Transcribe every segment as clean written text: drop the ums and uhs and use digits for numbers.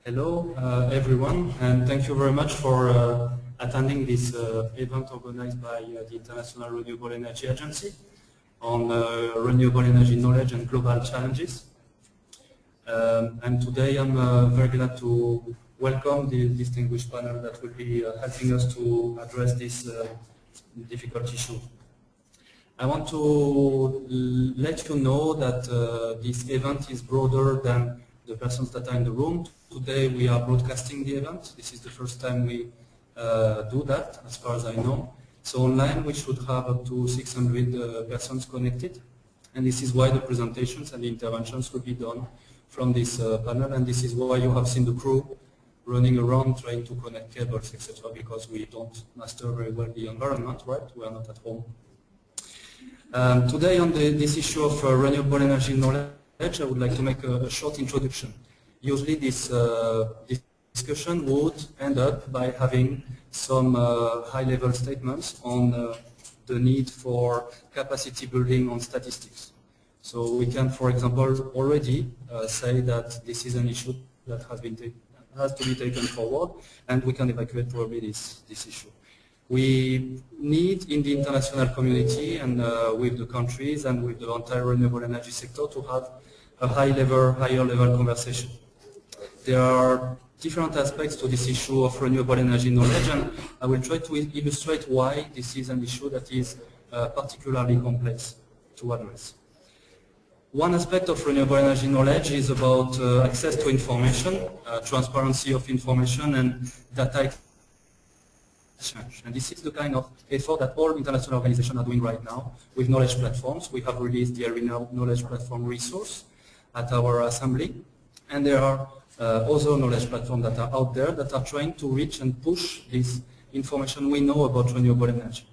Hello, everyone, and thank you very much for attending this event organized by the International Renewable Energy Agency on renewable energy knowledge and global challenges. And today I'm very glad to welcome the distinguished panel that will be helping us to address this difficult issue. I want to let you know that this event is broader than the persons that are in the room. Today we are broadcasting the event. This is the first time we do that, as far as I know. So online we should have up to 600 persons connected. And this is why the presentations and the interventions will be done from this panel. And this is why you have seen the crew running around trying to connect cables, etc. Because we don't master very well the environment, right? We are not at home. Today on this issue of renewable energy knowledge, I would like to make a short introduction. Usually this discussion would end up by having some high-level statements on the need for capacity building on statistics. So we can, for example, already say that this is an issue that has to be taken forward, and we can evacuate probably this issue. We need in the international community and with the countries and with the entire renewable energy sector to have a higher level conversation. There are different aspects to this issue of renewable energy knowledge, and I will try to illustrate why this is an issue that is particularly complex to address. One aspect of renewable energy knowledge is about access to information, transparency of information, and data exchange. And this is the kind of effort that all international organizations are doing right now with knowledge platforms. We have released the knowledge platform resource at our assembly, and there are other knowledge platforms that are out there that are trying to reach and push this information we know about renewable energy.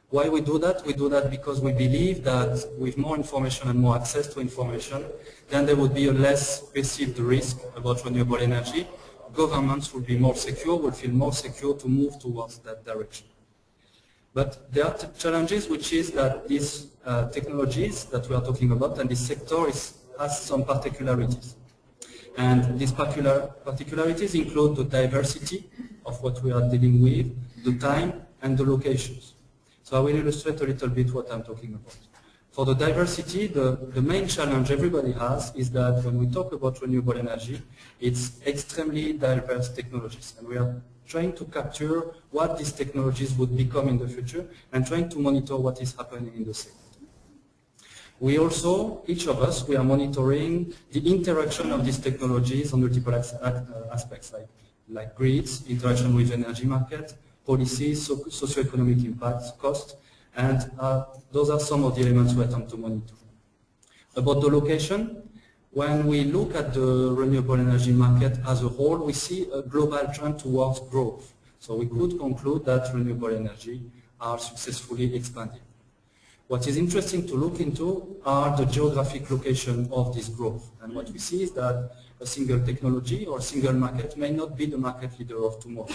Why we do that? We do that because we believe that with more information and more access to information, then there would be a less perceived risk about renewable energy. Governments will be more secure, will feel more secure to move towards that direction. But there are challenges, which is that these technologies that we are talking about and this sector has some particularities. And these particularities include the diversity of what we are dealing with, the time and the locations. So I will illustrate a little bit what I'm talking about. For the diversity, the main challenge everybody has is that when we talk about renewable energy, it's extremely diverse technologies. And we are trying to capture what these technologies would become in the future and trying to monitor what is happening in the sector. We also, each of us, we are monitoring the interaction of these technologies on multiple aspects, like grids, interaction with energy market, policies, socioeconomic impacts, cost, and those are some of the elements we attempt to monitor. About the location, when we look at the renewable energy market as a whole, we see a global trend towards growth. So we could conclude that renewable energy are successfully expanding. What is interesting to look into are the geographic location of this growth. And what we see is that a single technology or a single market may not be the market leader of tomorrow.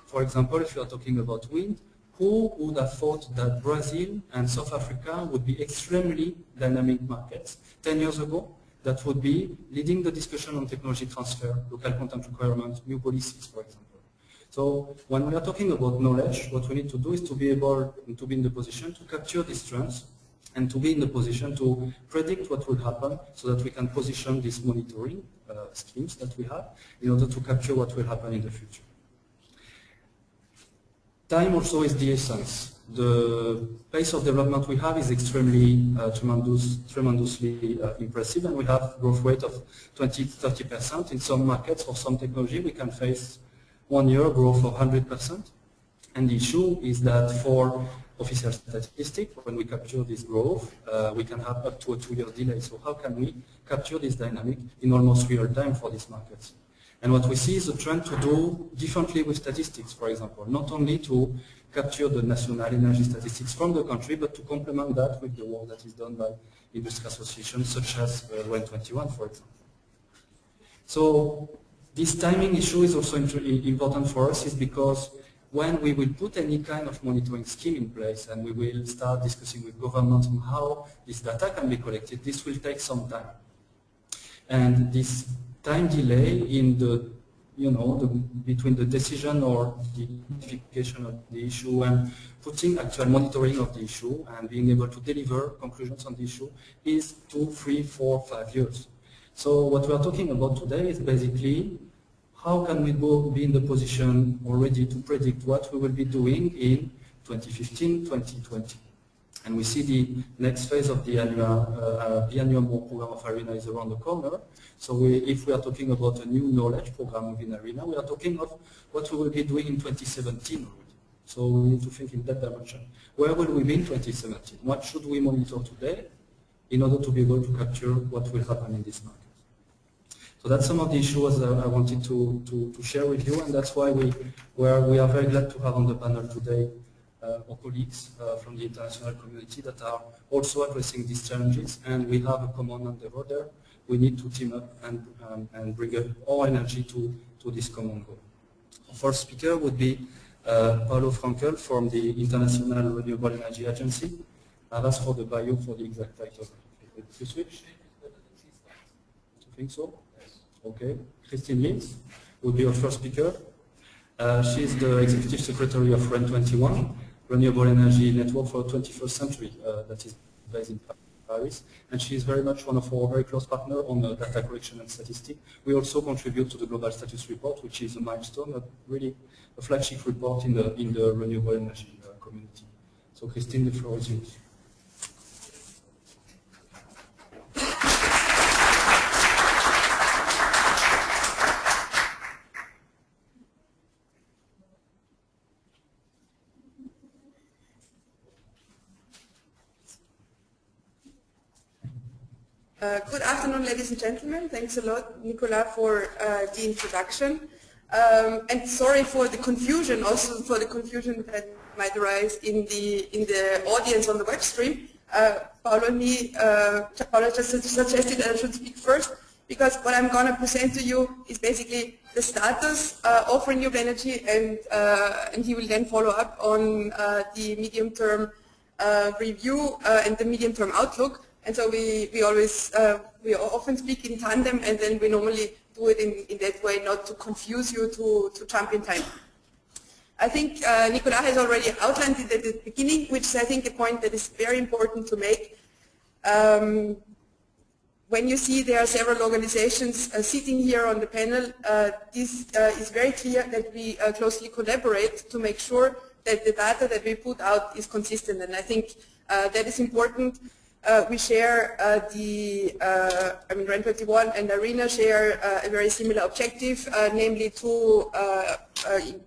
For example, if you are talking about wind, who would have thought that Brazil and South Africa would be extremely dynamic markets? 10 years ago, that would be leading the discussion on technology transfer, local content requirements, new policies, for example. So when we are talking about knowledge, what we need to do is to be able to be in the position to capture these trends and to be in the position to predict what will happen so that we can position these monitoring schemes that we have in order to capture what will happen in the future. Time also is the essence. The pace of development we have is extremely tremendously impressive, and we have growth rate of 20–30%. In some markets, for some technology, we can face 1 year growth of 100%. And the issue is that for official statistics, when we capture this growth, we can have up to a 2-year delay. So how can we capture this dynamic in almost real time for these markets? And what we see is a trend to do differently with statistics, for example, not only to capture the national energy statistics from the country, but to complement that with the work that is done by industry associations such as WEN21, for example. So this timing issue is also important for us, is because when we will put any kind of monitoring scheme in place and we will start discussing with governments on how this data can be collected, this will take some time. And this time delay in the you know, between the decision or the identification of the issue and putting actual monitoring of the issue and being able to deliver conclusions on the issue is 2, 3, 4, 5 years. So what we are talking about today is basically how can we be in the position already to predict what we will be doing in 2015, 2020. And we see the next phase of the biannual program of ARENA is around the corner. So if we are talking about a new knowledge program within ARENA, we are talking of what we will be doing in 2017 already. So we need to think in that dimension. Where will we be in 2017? What should we monitor today in order to be able to capture what will happen in this market? So that's some of the issues I wanted to share with you, and that's why we are very glad to have on the panel today our colleagues from the international community that are also addressing these challenges, and we have a common endeavor there. We need to team up and bring our energy to this common goal. Our first speaker would be Paolo Frankl from the International Renewable Energy Agency. I've asked for the bio for the exact title. You switch? You think so? Okay. Christine Linz would be our first speaker. She's the Executive Secretary of REN21, Renewable Energy Network for the 21st Century, that is based in Paris. And she is very much one of our very close partners on data collection and statistics. We also contribute to the Global Status Report, which is a milestone, really a flagship report in the renewable energy community. So Christine, the floor is yours. Good afternoon, ladies and gentlemen. Thanks a lot, Nicolas, for the introduction. And sorry for the confusion, also for the confusion that might arise in the audience on the web stream. Paolo just suggested that I should speak first, because what I'm going to present to you is basically the status of renewable energy, and he will then follow up on the medium-term review and the medium-term outlook. And so we often speak in tandem, and then we normally do it in that way, not to confuse you to jump in time. I think Nicolas has already outlined it at the beginning, which is, I think, a point that is very important to make. When you see there are several organizations sitting here on the panel, this is very clear that we closely collaborate to make sure that the data that we put out is consistent, and I think that is important. We share REN21 and ARENA share a very similar objective, namely to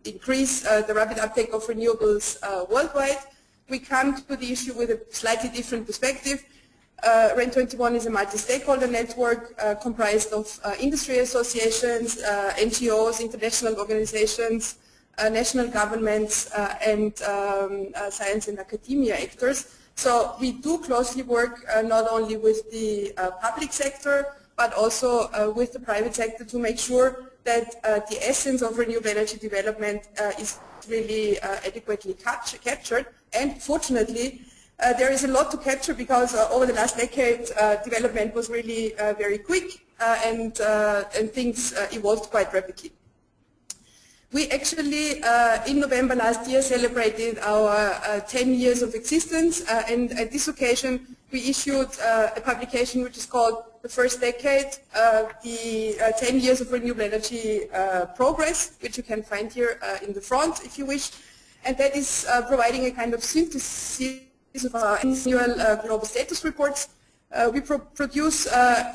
increase the rapid uptake of renewables worldwide. We come to the issue with a slightly different perspective. REN21 is a multi-stakeholder network comprised of industry associations, NGOs, international organizations, national governments, and science and academia actors. So we do closely work not only with the public sector, but also with the private sector to make sure that the essence of renewable energy development is really adequately captured. And fortunately, there is a lot to capture, because over the last decade, development was really very quick, and things evolved quite rapidly. We actually, in November last year, celebrated our 10 years of existence, and at this occasion we issued a publication which is called The First Decade, the 10 Years of Renewable Energy Progress, which you can find here in the front if you wish, and that is providing a kind of synthesis of our annual global status reports. We produce,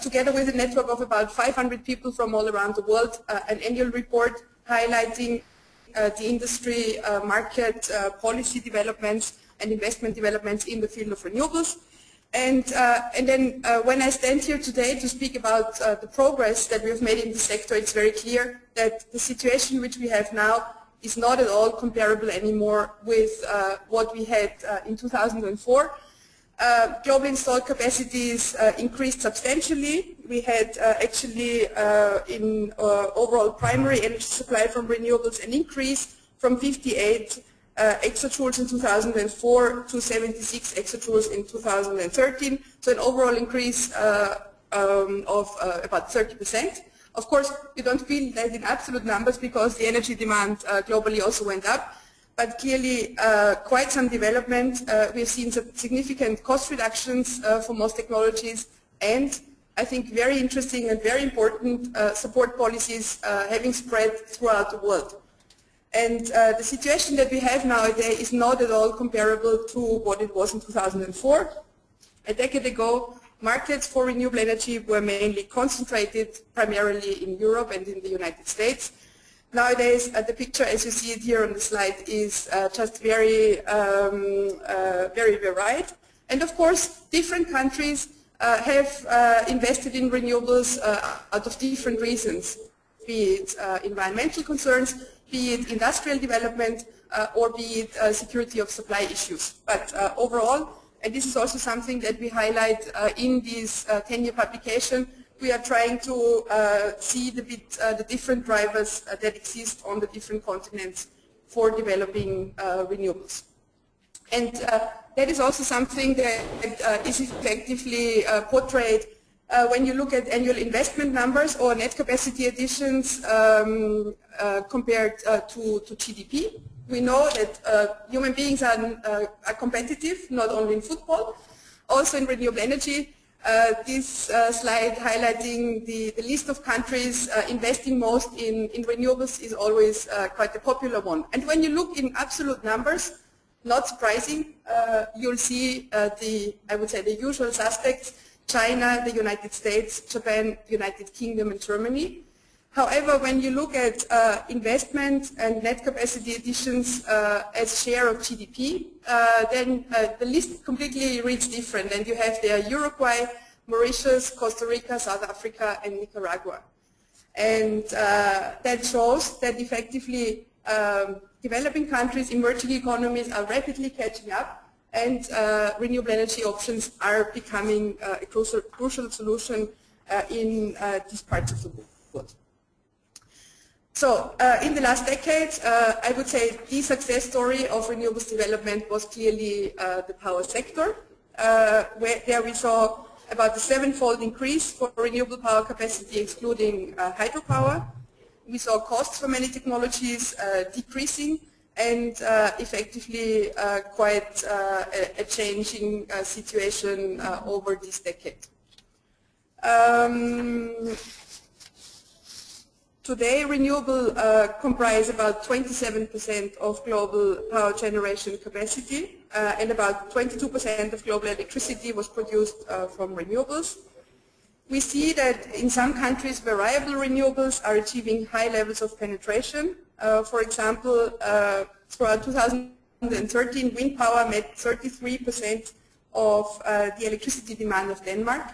together with a network of about 500 people from all around the world, an annual report highlighting the industry, market, policy developments and investment developments in the field of renewables. And then when I stand here today to speak about the progress that we have made in the sector, it's very clear that the situation which we have now is not at all comparable anymore with what we had in 2004. Global installed capacities increased substantially. We had actually in overall primary energy supply from renewables an increase from 58 exajoules in 2004 to 76 exajoules in 2013. So an overall increase of about 30%. Of course, you don't feel that in absolute numbers because the energy demand globally also went up, but clearly quite some development. We've seen some significant cost reductions for most technologies, and I think very interesting and very important support policies having spread throughout the world. And the situation that we have nowadays is not at all comparable to what it was in 2004. A decade ago, markets for renewable energy were mainly concentrated primarily in Europe and in the United States. Nowadays, the picture, as you see it here on the slide, is just very varied. And of course, different countries have invested in renewables out of different reasons, be it environmental concerns, be it industrial development, or be it security of supply issues. But overall, and this is also something that we highlight in this 10-year publication, we are trying to see the different drivers that exist on the different continents for developing renewables. And that is also something that is effectively portrayed when you look at annual investment numbers or net capacity additions compared to GDP. We know that human beings are competitive, not only in football, also in renewable energy. This slide highlighting the list of countries investing most in renewables is always quite a popular one. And when you look in absolute numbers, not surprising, you'll see I would say the usual suspects: China, the United States, Japan, United Kingdom, and Germany. However, when you look at investment and net capacity additions as share of GDP, then the list completely reads different, and you have there Uruguay, Mauritius, Costa Rica, South Africa, and Nicaragua. And that shows that effectively developing countries, emerging economies are rapidly catching up, and renewable energy options are becoming a crucial solution in these parts of the world. So in the last decade, I would say the success story of renewables development was clearly the power sector, where there we saw about a 7-fold increase for renewable power capacity, excluding hydropower. We saw costs for many technologies decreasing, and effectively quite a changing situation over this decade. Today, renewable comprise about 27% of global power generation capacity, and about 22% of global electricity was produced from renewables. We see that in some countries, variable renewables are achieving high levels of penetration. For example, throughout 2013, wind power met 33% of the electricity demand of Denmark,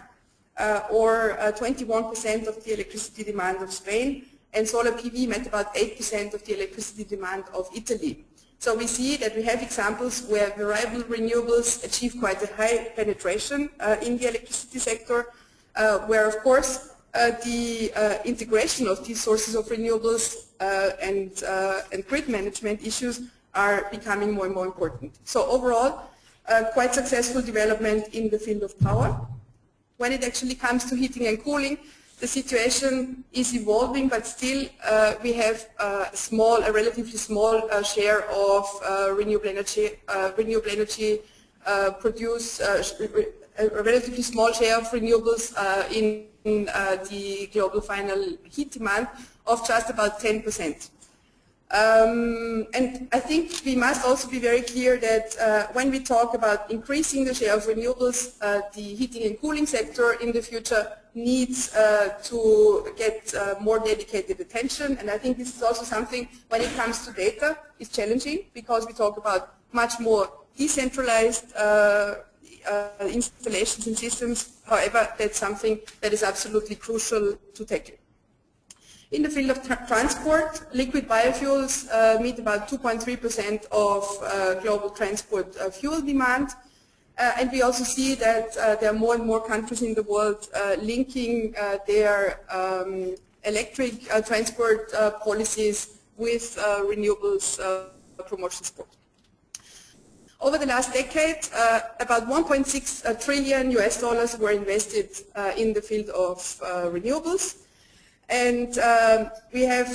or 21% of the electricity demand of Spain, and solar PV met about 8% of the electricity demand of Italy. So we see that we have examples where variable renewables achieve quite a high penetration in the electricity sector, where of course the integration of these sources of renewables and grid management issues are becoming more and more important. So overall, quite successful development in the field of power. When it actually comes to heating and cooling, the situation is evolving, but still we have a relatively small share of renewable energy produce a relatively small share of renewables in the global final heat demand of just about 10%. And I think we must also be very clear that when we talk about increasing the share of renewables, the heating and cooling sector in the future needs to get more dedicated attention. And I think this is also something, when it comes to data, is challenging, because we talk about much more decentralized installations and systems. However, that's something that is absolutely crucial to tackle. In the field of transport, liquid biofuels meet about 2.3% of global transport fuel demand. And we also see that there are more and more countries in the world linking their electric transport policies with renewables promotion support. Over the last decade, about 1.6 trillion US dollars were invested in the field of renewables. And we have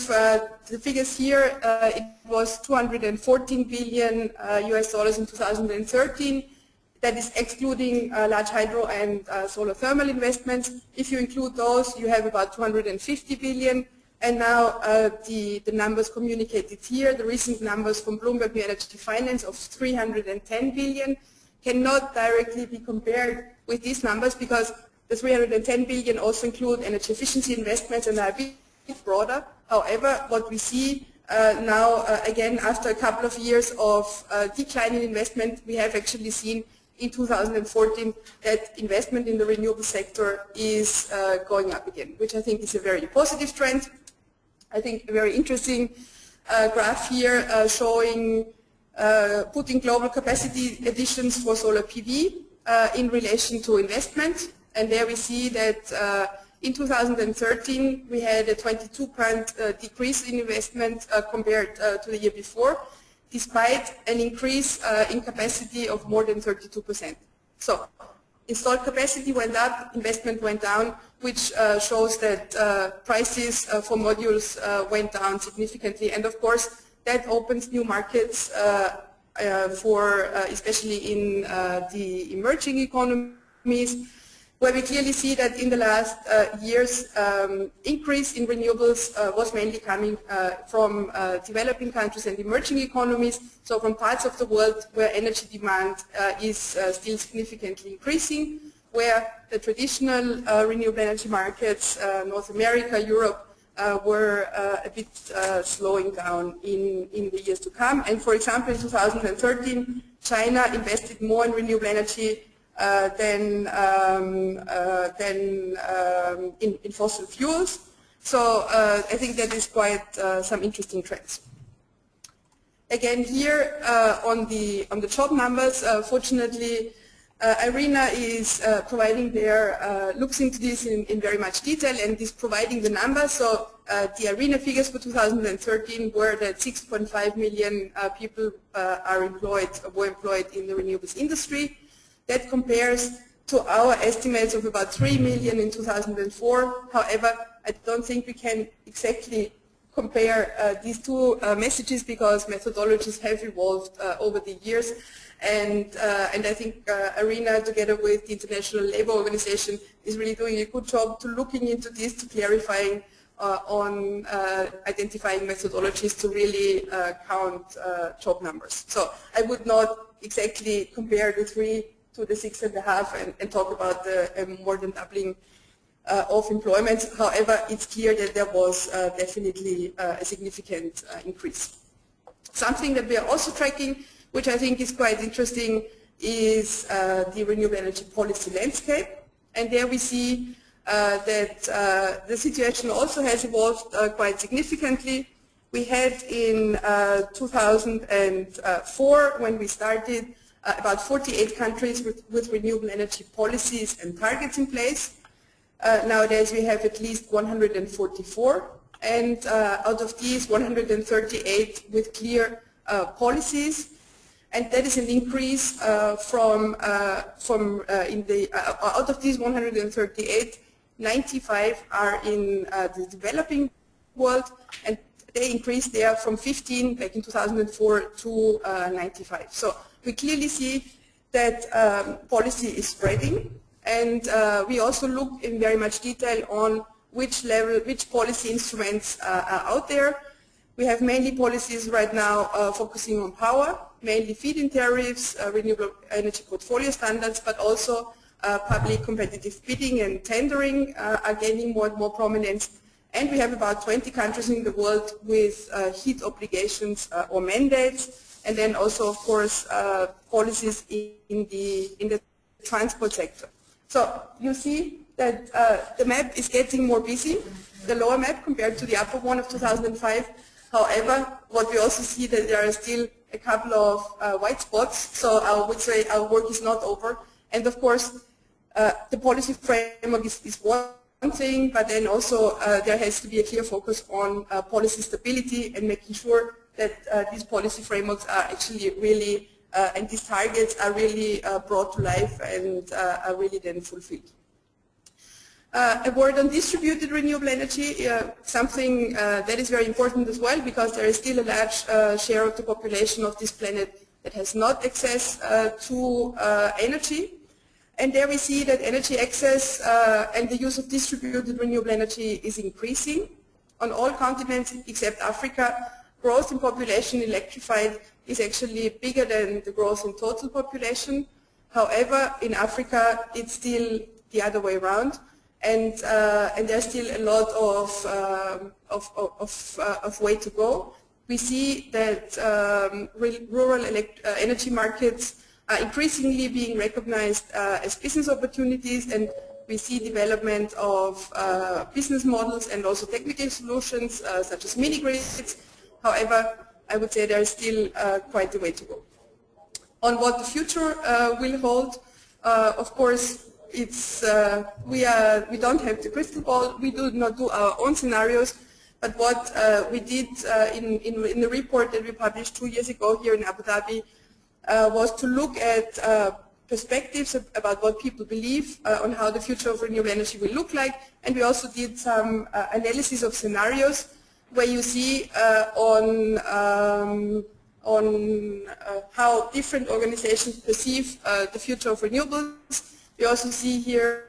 the figures here. It was 214 billion US dollars in 2013. That is excluding large hydro and solar thermal investments. If you include those, you have about 250 billion. And now the numbers communicated here, the recent numbers from Bloomberg New Energy Finance of 310 billion cannot directly be compared with these numbers because the 310 billion also include energy efficiency investments and are a bit broader. However, what we see now, again, after a couple of years of declining investment, we have actually seen in 2014 that investment in the renewable sector is going up again, which I think is a very positive trend. I think a very interesting graph here showing putting global capacity additions for solar PV in relation to investment. And there we see that in 2013 we had a 22% decrease in investment compared to the year before, despite an increase in capacity of more than 32%. So installed capacity went up, investment went down, which shows that prices for modules went down significantly. And of course, that opens new markets for, especially in the emerging economies, where we clearly see that in the last years, increase in renewables was mainly coming from developing countries and emerging economies, so from parts of the world where energy demand is still significantly increasing, where the traditional renewable energy markets, North America, Europe, were a bit slowing down in the years to come. And for example, in 2013, China invested more in renewable energy than in fossil fuels. So I think that is quite some interesting trends. Again, here on the job numbers, fortunately, IRENA is providing their looks into this in very much detail and is providing the numbers. So the IRENA figures for 2013 were that 6.5 million people were employed in the renewables industry. That compares to our estimates of about 3 million in 2004. However, I don't think we can exactly compare these two messages because methodologies have evolved over the years. And I think IRENA, together with the International Labour Organization, is really doing a good job to looking into this, to clarifying on identifying methodologies to really count job numbers. So I would not exactly compare the 3 to the 6.5 and talk about the more than doubling of employment. However, it's clear that there was definitely a significant increase. Something that we are also tracking, which I think is quite interesting, is the renewable energy policy landscape. And there we see that the situation also has evolved quite significantly. We had in 2004, when we started, about 48 countries with renewable energy policies and targets in place. Nowadays we have at least 144, and out of these 138 with clear policies. And that is an increase out of these 138, 95 are in the developing world, and they increased there from 15 back in 2004 to 95. So we clearly see that policy is spreading, and we also look in very much detail on which policy instruments are out there. We have mainly policies right now focusing on power, mainly feed-in tariffs, renewable energy portfolio standards, but also public competitive bidding and tendering are gaining more and more prominence. And we have about 20 countries in the world with heat obligations or mandates, and then also, of course, policies in the transport sector. So you see that the map is getting more busy, the lower map compared to the upper one of 2005. However, what we also see that there are still a couple of white spots, so I would say our work is not over. And of course, the policy framework is one thing, but then also there has to be a clear focus on policy stability and making sure that these policy frameworks are actually really, and these targets are really brought to life and are really then fulfilled. A word on distributed renewable energy, something that is very important as well, because there is still a large share of the population of this planet that has not access to energy. And there we see that energy access and the use of distributed renewable energy is increasing on all continents except Africa. Growth in population electrified is actually bigger than the growth in total population. However, in Africa, it's still the other way around, and there's still a lot of way to go. We see that rural energy markets are increasingly being recognized as business opportunities, and we see development of business models and also technical solutions such as mini-grids. However, I would say there is still quite a way to go. On what the future will hold, of course, it's, we don't have the crystal ball, we do not do our own scenarios, but what we did in the report that we published 2 years ago here in Abu Dhabi was to look at perspectives about what people believe on how the future of renewable energy will look like, and we also did some analysis of scenarios where you see on how different organizations perceive the future of renewables. We also see here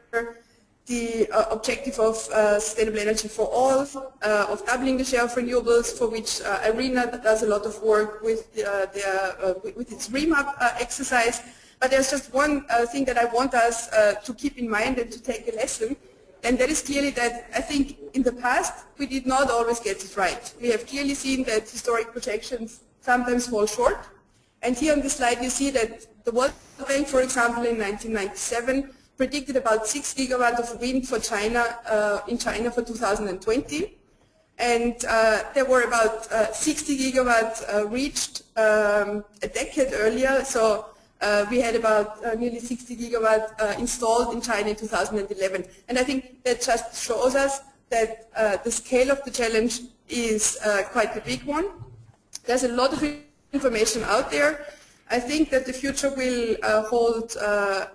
the objective of sustainable energy for all, of doubling the share of renewables, for which IRENA does a lot of work with its remap exercise. But there's just one thing that I want us to keep in mind and to take a lesson, and that is clearly that I think in the past we did not always get it right. We have clearly seen that historic projections sometimes fall short, and here on the slide you see that the World Bank, for example, in 1997 predicted about 6 gigawatts of wind for China, in China for 2020, and there were about 60 gigawatts reached a decade earlier, so we had about nearly 60 gigawatts installed in China in 2011. And I think that just shows us that the scale of the challenge is quite a big one. There's a lot of information out there. I think that the future will hold a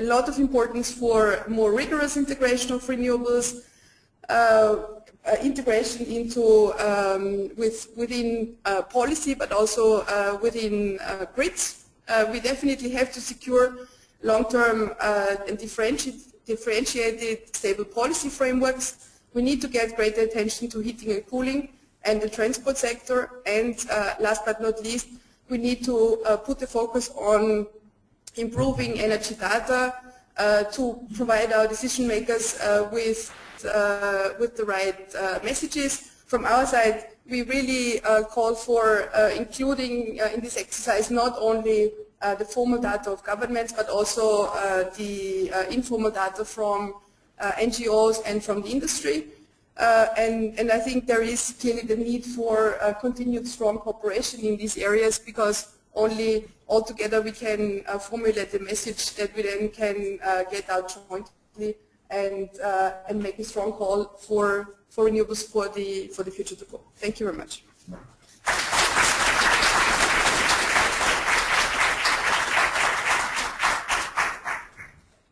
lot of importance for more rigorous integration of renewables, integration into within policy, but also within grids. We definitely have to secure long-term and differentiated stable policy frameworks. We need to get greater attention to heating and cooling and the transport sector, and last but not least, we need to put the focus on improving energy data to provide our decision makers with the right messages. From our side, we really call for including in this exercise not only the formal data of governments, but also the informal data from NGOs and from the industry. And I think there is clearly the need for continued strong cooperation in these areas, because only all together we can formulate a message that we then can get out jointly and make a strong call for renewables for the future to go. Thank you very much.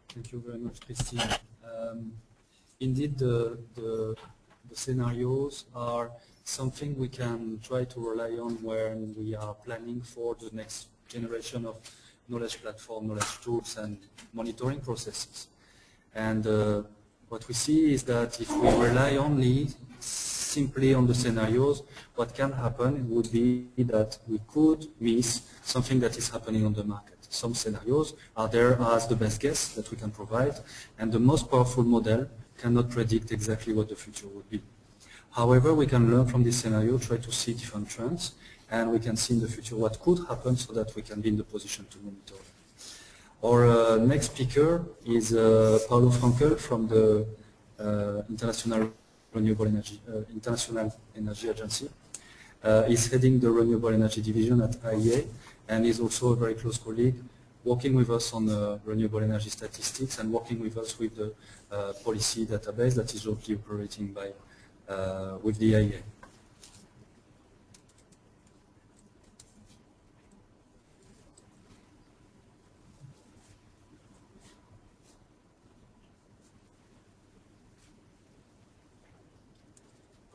Thank you very much, Christine. Indeed, the scenarios are something we can try to rely on when we are planning for the next generation of knowledge platform, knowledge tools, and monitoring processes. And what we see is that if we rely only simply on the scenarios, what can happen would be that we could miss something that is happening on the market. Some scenarios are there as the best guess that we can provide, and the most powerful model cannot predict exactly what the future would be. However, we can learn from this scenario, try to see different trends, and we can see in the future what could happen so that we can be in the position to monitor. Our next speaker is Paolo Frankl from the International Energy Agency. He's heading the Renewable Energy Division at IEA, and is also a very close colleague, working with us on renewable energy statistics and working with us with the policy database that is jointly operating by with the IEA.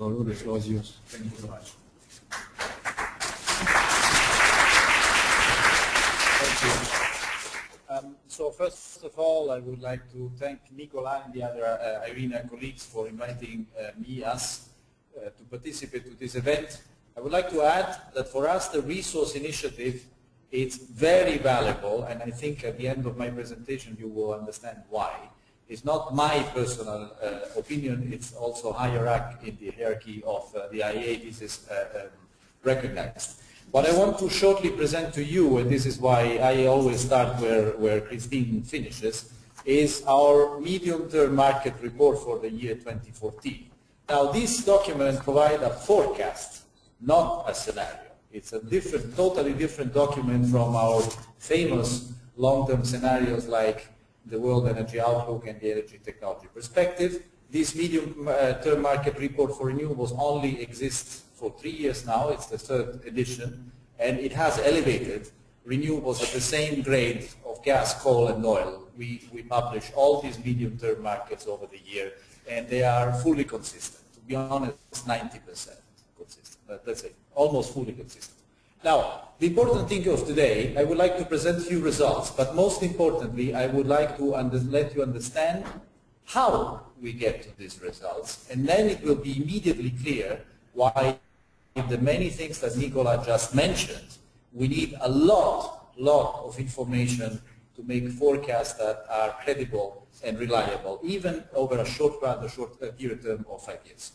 Paolo, the floor is yours. Thank you so much. Thank you. So first of all, I would like to thank Nicola and the other IRENA colleagues for inviting us to participate to this event. I would like to add that for us the resource initiative is very valuable, and I think at the end of my presentation you will understand why. It's not my personal opinion, it's also higher up in the hierarchy of the IEA, this is recognized. What I want to shortly present to you, and this is why I always start where Christine finishes, is our medium-term market report for the year 2014. Now this document provides a forecast, not a scenario. It's a different, totally different document from our famous long-term scenarios like the World Energy Outlook and the Energy Technology Perspective. This medium-term market report for renewables only exists for 3 years now. It's the 3rd edition, and it has elevated renewables at the same grade of gas, coal, and oil. We publish all these medium-term markets over the year, and they are fully consistent. To be honest, 90% consistent. Let's say almost fully consistent. Now, the important thing of today, I would like to present a few results, but most importantly, I would like to let you understand how we get to these results, and then it will be immediately clear why the many things that Nicola just mentioned, we need a lot of information to make forecasts that are credible and reliable, even over a short run, a short period term of 5 years.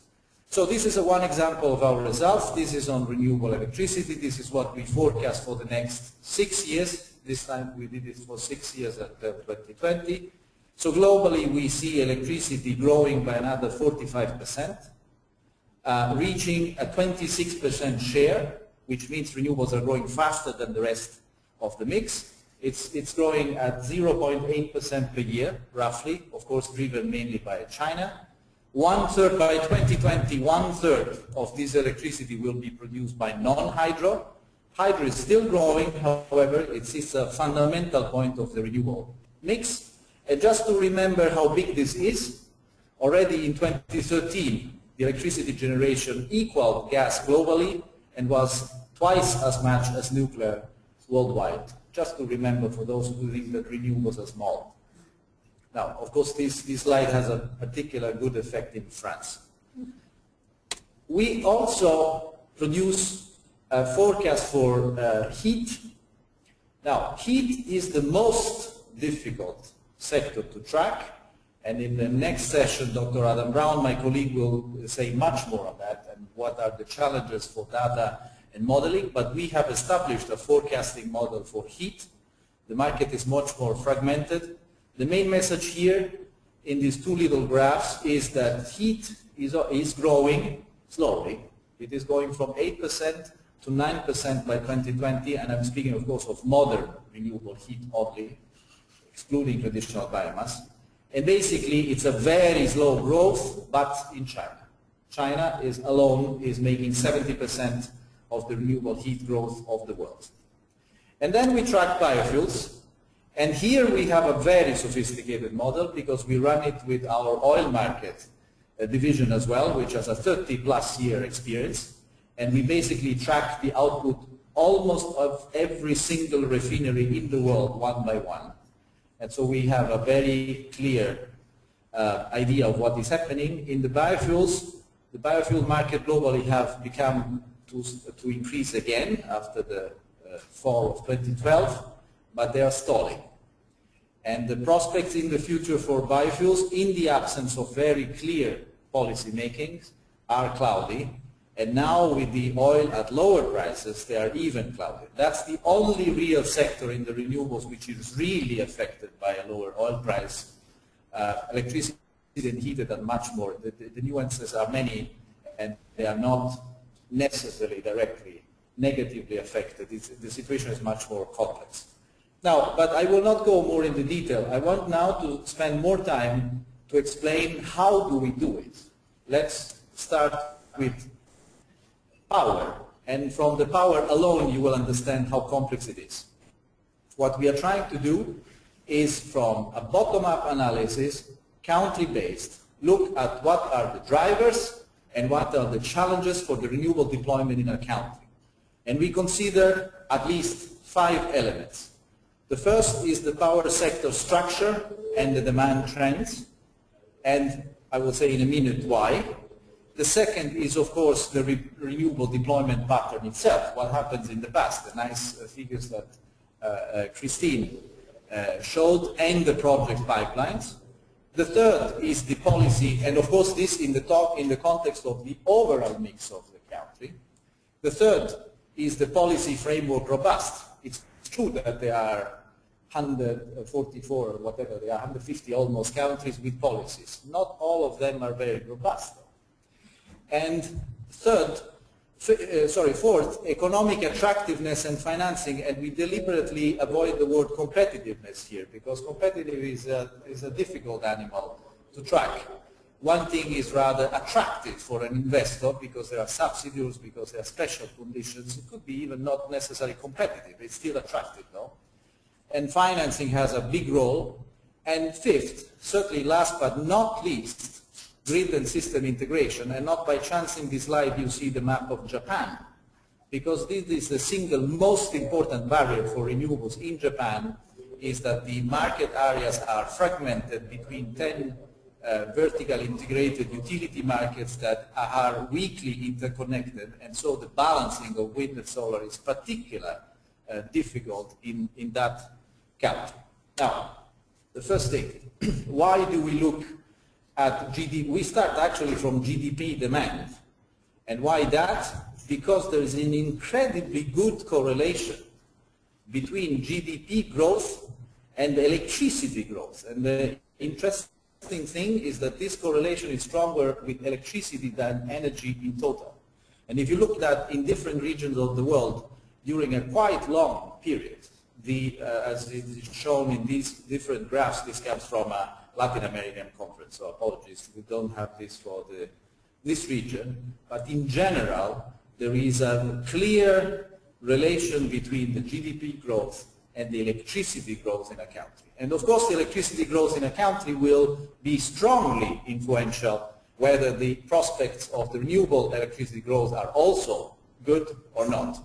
So this is one example of our results. This is on renewable electricity. This is what we forecast for the next 6 years. This time we did it for 6 years at 2020. So globally we see electricity growing by another 45%, reaching a 26% share, which means renewables are growing faster than the rest of the mix. It's growing at 0.8% per year, roughly, of course driven mainly by China. 1/3 by 2020, 1/3 of this electricity will be produced by non-hydro. Hydro is still growing, however, it's a fundamental point of the renewable mix. And just to remember how big this is, already in 2013, the electricity generation equaled gas globally and was twice as much as nuclear worldwide. Just to remember for those who think that renewables are small. Now, of course, this slide has a particular good effect in France. We also produce a forecast for heat. Now, heat is the most difficult sector to track, and in the next session, Dr. Adam Brown, my colleague, will say much more on that and what are the challenges for data and modeling, but we have established a forecasting model for heat. The market is much more fragmented. The main message here in these two little graphs is that heat is growing slowly. It is going from 8% to 9% by 2020, and I'm speaking, of course, of modern renewable heat only, excluding traditional biomass. And basically, it's a very slow growth, but in China. China alone is making 70% of the renewable heat growth of the world. And then we track biofuels. And here we have a very sophisticated model because we run it with our oil market division as well, which has a 30+ year experience. And we basically track the output almost of every single refinery in the world one by one. And so we have a very clear idea of what is happening. In the biofuels, the biofuel market globally have begun to increase again after the fall of 2012, but they are stalling. And the prospects in the future for biofuels, in the absence of very clear policy makings, are cloudy. And now with the oil at lower prices, they are even cloudy. That's the only real sector in the renewables which is really affected by a lower oil price. Electricity and heat are much more. The nuances are many, and they are not necessarily directly negatively affected. The situation is much more complex. Now, but I will not go more into detail. I want now to spend more time to explain how do we do it. Let's start with power. And from the power alone, you will understand how complex it is. What we are trying to do is from a bottom-up analysis, country-based, look at what are the drivers and what are the challenges for the renewable deployment in our country. And we consider at least 5 elements. The first is the power sector structure and the demand trends, and I will say in a minute why. The second is, of course, the renewable deployment pattern itself, what happens in the past, the nice figures that Christine showed, and the project pipelines. The third is the policy, and of course this in the context of the overall mix of the country. The third is the policy framework robust. It's true that there are 144 or whatever, there are 150 almost countries with policies. Not all of them are very robust. And fourth, economic attractiveness and financing, and we deliberately avoid the word competitiveness here because competitive is a difficult animal to track. One thing is rather attractive for an investor because there are subsidies, because there are special conditions. It could be even not necessarily competitive, it's still attractive though. And financing has a big role. And fifth, certainly last but not least, grid and system integration, and not by chance in this slide you see the map of Japan, because this is the single most important barrier for renewables in Japan, is that the market areas are fragmented between 10 vertical integrated utility markets that are weakly interconnected, and so the balancing of wind and solar is particularly difficult in that country. Now, the first thing, why do we look at GDP? We start actually from GDP demand. And why that? Because there is an incredibly good correlation between GDP growth and electricity growth. And the interesting thing is that this correlation is stronger with electricity than energy in total. And if you look at in different regions of the world during a quite long period, as it is shown in these different graphs, this comes from a Latin American conference, so apologies, we don't have this for this region, but in general, there is a clear relation between the GDP growth and the electricity growth in a country. And of course, the electricity growth in a country will be strongly influential whether the prospects of the renewable electricity growth are also good or not.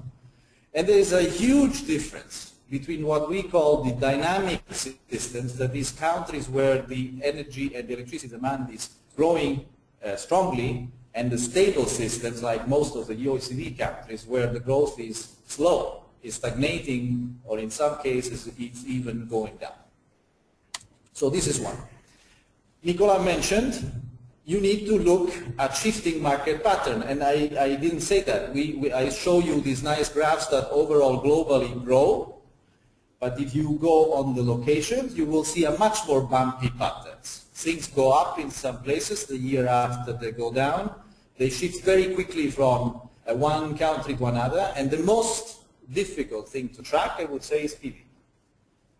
And there is a huge difference between what we call the dynamic systems, that is countries where the energy and the electricity demand is growing strongly, and the stable systems like most of the OECD countries where the growth is slow, is stagnating, or in some cases it's even going down. So this is one. Nicola mentioned you need to look at shifting market pattern, and I didn't say that. I show you these nice graphs that overall globally grow, but if you go on the locations, you will see a much more bumpy patterns. Things go up in some places, the year after they go down. They shift very quickly from one country to another, and the most difficult thing to track, I would say, is PV.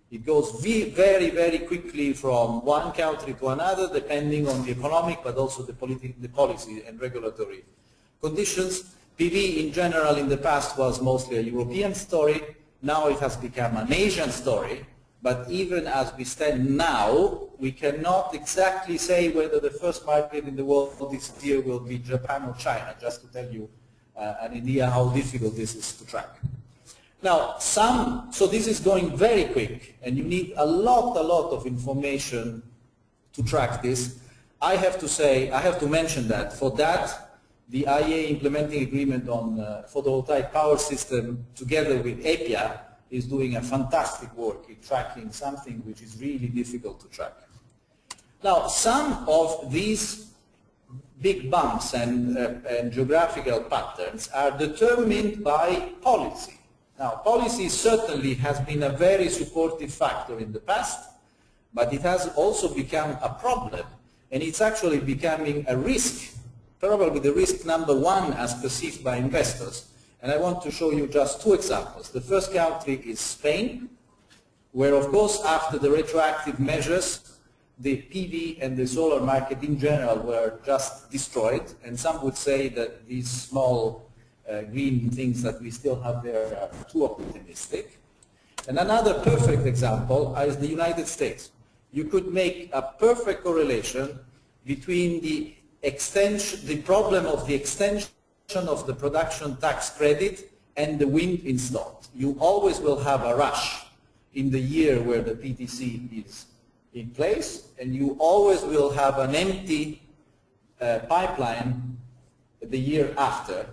It goes very, very quickly from one country to another, depending on the economic, but also the policy and regulatory conditions. PV in general in the past was mostly a European story. Now it has become an Asian story, but even as we stand now, we cannot exactly say whether the first market in the world this year will be Japan or China, just to tell you an idea how difficult this is to track. Now, so this is going very quick, and you need a lot of information to track this. I have to mention that for that, the IEA implementing agreement on photovoltaic power system together with EPIA is doing a fantastic work in tracking something which is really difficult to track. Now, some of these big bumps and geographical patterns are determined by policy. Now, policy certainly has been a very supportive factor in the past, but it has also become a problem, and it's actually becoming a risk, probably the risk number one as perceived by investors. And I want to show you just 2 examples. The first country is Spain, where of course after the retroactive measures, the PV and the solar market in general were just destroyed, and some would say that these small green things that we still have there are too optimistic. And another perfect example is the United States. You could make a perfect correlation between the the problem of the extension of the production tax credit and the wind installed. You always will have a rush in the year where the PTC is in place, and you always will have an empty pipeline the year after,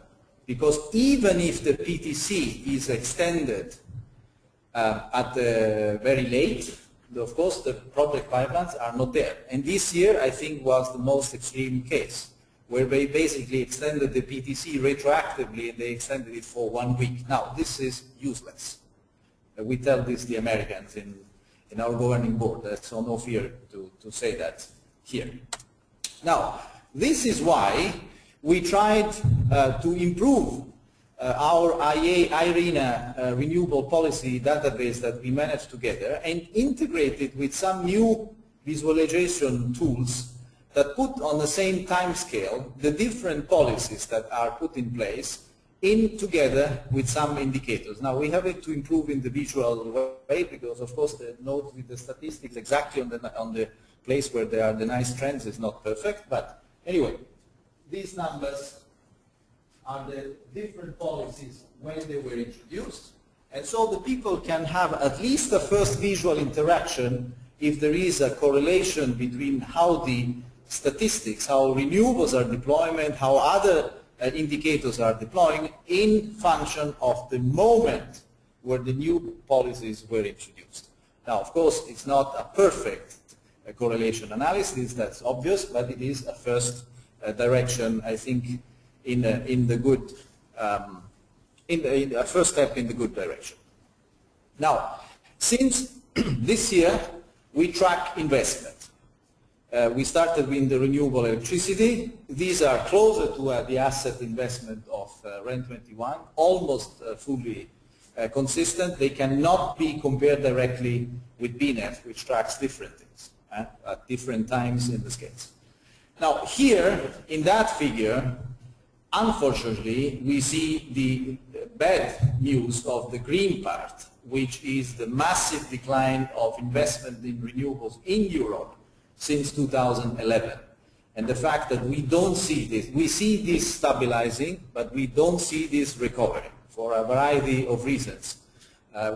because even if the PTC is extended at very late, of course the project pipelines are not there. And this year I think was the most extreme case, where they basically extended the PTC retroactively and they extended it for 1 week. Now this is useless. We tell this the Americans in our governing board, so no fear to say that here. Now, this is why we tried to improve our IRENA renewable policy database that we managed together and integrate it with some new visualization tools that put on the same time scale the different policies that are put in place together with some indicators. Now we have it to improve in the visual way because of course the note with the statistics exactly on the place where there are the nice trends is not perfect, but anyway, these numbers are the different policies when they were introduced, and so the people can have at least a first visual interaction if there is a correlation between how the statistics, how renewables are deployment, how other indicators are deploying in function of the moment where the new policies were introduced. Now, of course, it's not a perfect correlation analysis, that's obvious, but it is a first direction, I think, in the good, in a first step in the good direction. Now, since this year, we track investment. We started with the renewable electricity. These are closer to the asset investment of REN21, almost fully consistent. They cannot be compared directly with BNEF, which tracks different things at different times in the scales. Now here, in that figure, unfortunately, we see the bad news of the green part, which is the massive decline of investment in renewables in Europe since 2011. And the fact that we don't see this, we see this stabilizing, but we don't see this recovering for a variety of reasons,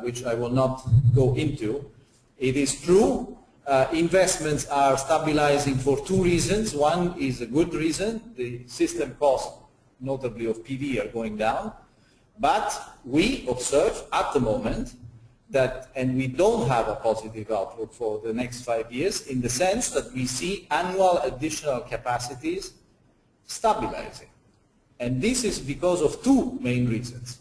which I will not go into. It is true, investments are stabilizing for two reasons. One is a good reason, the system costs, notably of PV, are going down. But we observe at the moment that, and we don't have a positive outlook for the next 5 years, in the sense that we see annual additional capacities stabilizing. And this is because of two main reasons.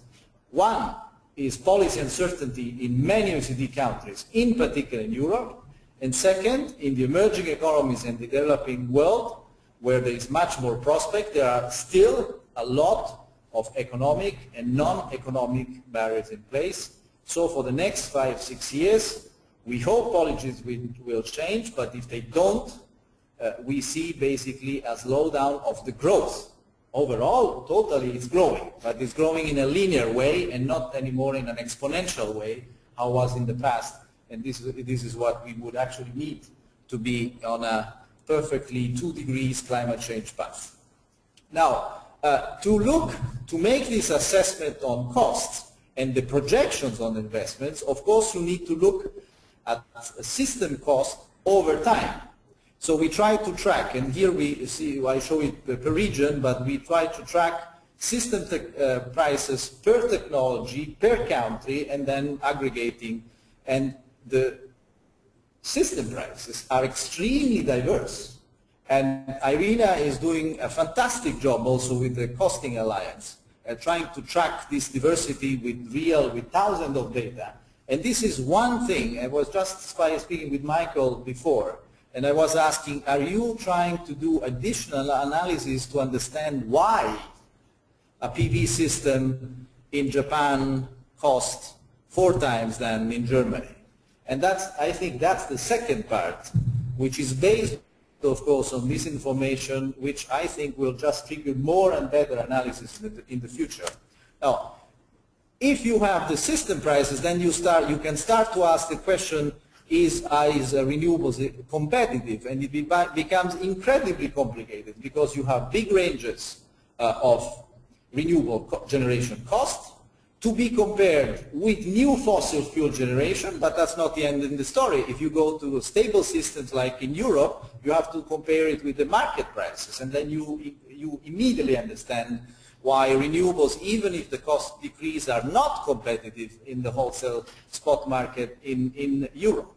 One is policy uncertainty in many OECD countries, in particular in Europe. And second, in the emerging economies and the developing world, where there is much more prospect, there are still a lot of economic and non-economic barriers in place. So for the next 5-6 years, we hope policies will change, but if they don't, we see basically a slowdown of the growth. Overall, totally it's growing, but it's growing in a linear way and not anymore in an exponential way, how it was in the past. And this is what we would actually need to be on a perfectly 2 degrees climate change path. Now, to make this assessment on costs and the projections on investments, of course you need to look at system cost over time. So we try to track, and here we see, I show it per region, but we try to track system prices per technology, per country, and then aggregating. And the system prices are extremely diverse. And IRENA is doing a fantastic job also with the Costing Alliance, trying to track this diversity with thousands of data. And this is one thing. I was just speaking with Michael before, and I was asking, are you trying to do additional analysis to understand why a PV system in Japan costs 4 times than in Germany? And I think that's the second part, which is based, of course, on this information, which I think will just trigger more and better analysis in the future. Now, if you have the system prices, then you can start to ask the question, is renewables competitive, and it becomes incredibly complicated because you have big ranges of renewable generation cost to be compared with new fossil fuel generation, but that's not the end of the story. If you go to stable systems like in Europe, you have to compare it with the market prices, and then you immediately understand why renewables, even if the cost decrease, are not competitive in the wholesale spot market in Europe.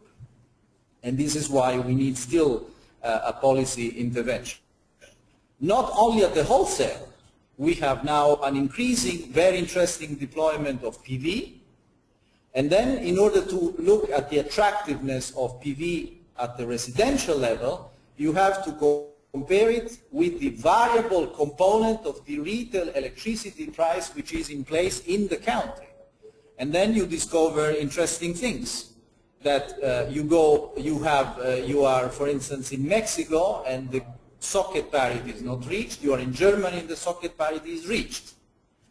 And this is why we need still a policy intervention. Not only at the wholesale, we have now an increasing, very interesting deployment of PV. And then in order to look at the attractiveness of PV at the residential level, you have to compare it with the variable component of the retail electricity price which is in place in the country. And then you discover interesting things. That you are, for instance, in Mexico and the socket parity is not reached. You are in Germany and the socket parity is reached,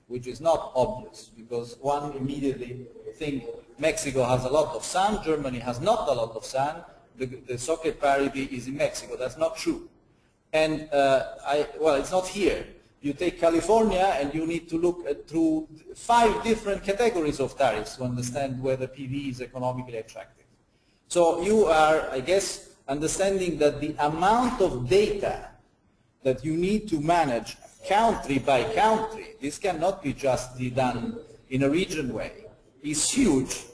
which is not obvious because one immediately thinks Mexico has a lot of sun, Germany has not a lot of sun, the socket parity is in Mexico. That's not true. And well, it's not here. You take California and you need to look through 5 different categories of tariffs to understand whether PV is economically attractive. So you are, I guess, understanding that the amount of data that you need to manage country by country, this cannot be just done in a region way, is huge.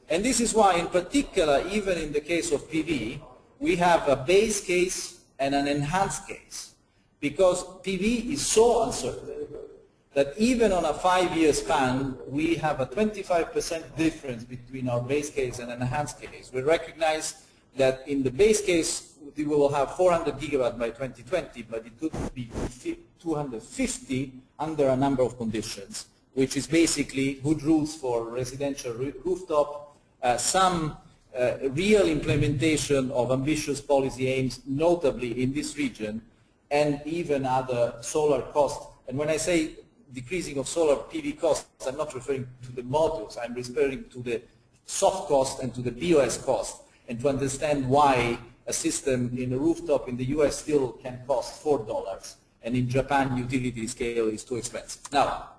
And this is why, in particular, even in the case of PV, we have a base case and an enhanced case. Because PV is so uncertain that even on a 5-year span, we have a 25% difference between our base case and an enhanced case. We recognize that in the base case, we will have 400 gigawatt by 2020, but it could be 250 under a number of conditions, which is basically good rules for residential rooftop, some real implementation of ambitious policy aims, notably in this region, and even other solar costs. And when I say decreasing of solar PV costs, I'm not referring to the modules, I'm referring to the soft cost and to the BOS cost, and to understand why a system in a rooftop in the US still can cost $4, and in Japan utility scale is too expensive. Now,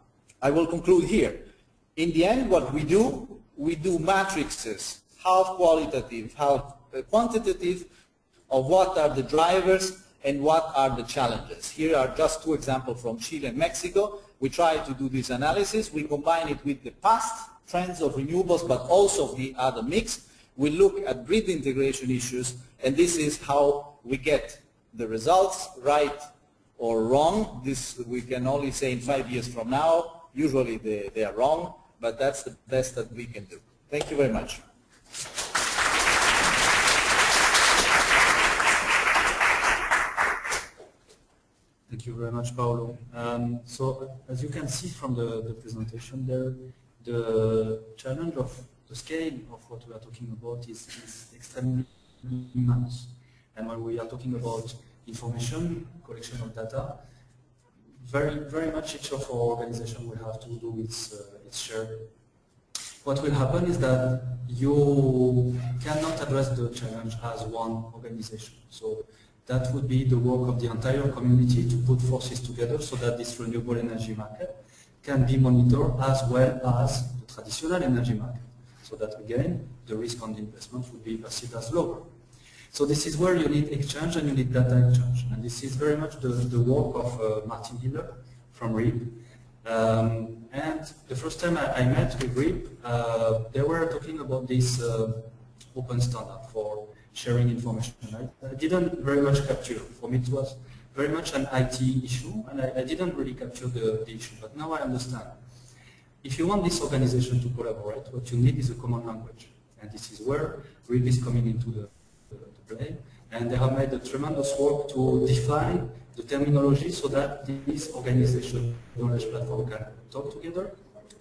I will conclude here. In the end, what we do matrices, half qualitative, half quantitative, of what are the drivers and what are the challenges. Here are just 2 examples from Chile and Mexico. We try to do this analysis. We combine it with the past trends of renewables, but also the other mix. We look at grid integration issues, and this is how we get the results, right or wrong. This we can only say in 5 years from now. Usually they are wrong, but that's the best that we can do. Thank you very much. Thank you very much, Paolo. So as you can see from the presentation there, the challenge of the scale of what we are talking about is extremely immense. And when we are talking about information, collection of data, very much each of our organizations will have to do its share. What will happen is that you cannot address the challenge as one organization. So that would be the work of the entire community to put forces together so that this renewable energy market can be monitored as well as the traditional energy market. So that again, the risk on the investment would be perceived as lower. So this is where you need exchange and you need data exchange. And this is very much the work of Martin Hiller from RIP. And the first time I met with RIP, they were talking about this open standard for sharing information. I didn't very much capture. For me it was very much an IT issue, and I didn't really capture the issue. But now I understand. If you want this organization to collaborate, what you need is a common language. And this is where RIP is coming into the play. And they have made a tremendous work to define the terminology so that this organization knowledge platform can talk together.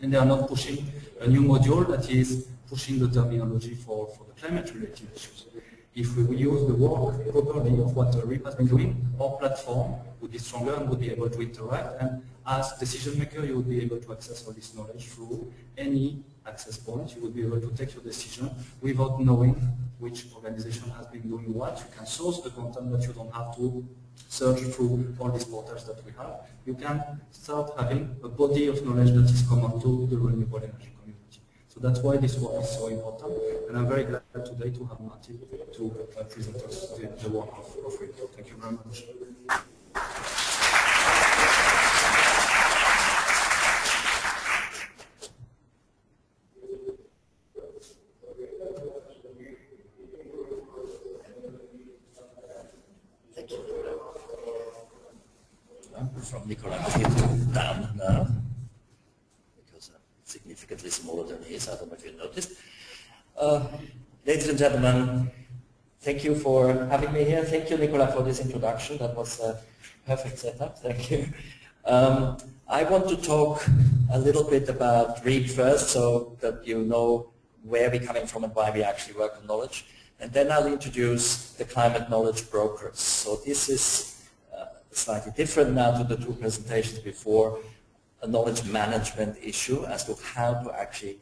And they are not pushing a new module that is pushing the terminology for the climate-related issues. If we use the work properly of what RIP has been doing, our platform would be stronger and would be able to interact. And as decision maker, you would be able to access all this knowledge through any access point. You would be able to take your decision without knowing which organization has been doing what. You can source the content, but you don't have to search through all these portals that we have. You can start having a body of knowledge that is common to the renewable energy community. So that's why this work is so important, and I'm very glad today to have Martin to present us the work of Renewable. Thank you very much. From Nicola down now, because I'm significantly smaller than he is. I don't know if you noticed. Ladies and gentlemen, thank you for having me here. Thank you, Nicola, for this introduction. That was a perfect setup. Thank you. I want to talk a little bit about REAP first, so that you know where we're coming from and why we actually work on knowledge. And then I'll introduce the climate knowledge brokers. So this is slightly different now to the two presentations before, a knowledge management issue as to how to actually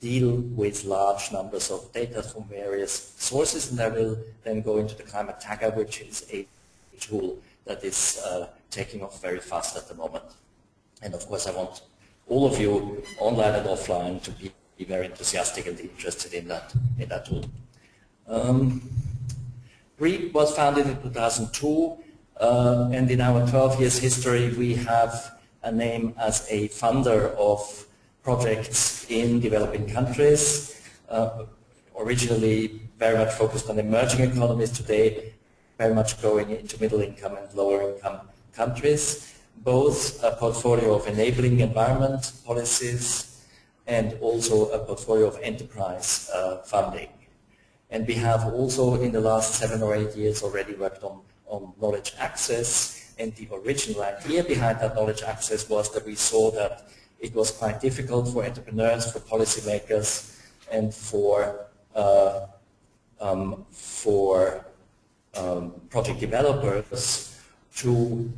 deal with large numbers of data from various sources, and I will then go into the climate tagger, which is a tool that is taking off very fast at the moment. And of course I want all of you, online and offline, to be very enthusiastic and interested in that tool. REAP was founded in 2002. And in our 12 years history, we have a name as a funder of projects in developing countries, originally very much focused on emerging economies, today very much going into middle income and lower income countries, both a portfolio of enabling environment policies and also a portfolio of enterprise funding. And we have also in the last 7 or 8 years already worked on knowledge access, and the original idea behind that knowledge access was that we saw that it was quite difficult for entrepreneurs, for policymakers, and for project developers to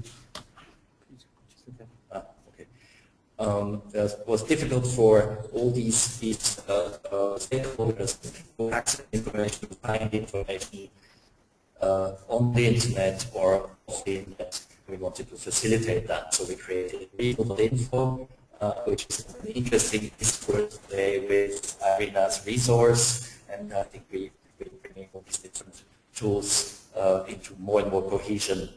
it was difficult for all these stakeholders to access information, to find information on the internet or off the internet. We wanted to facilitate that, so we created Renewable, which is an interesting discourse today with Irina's resource, and I think we're bringing all these different tools into more and more cohesion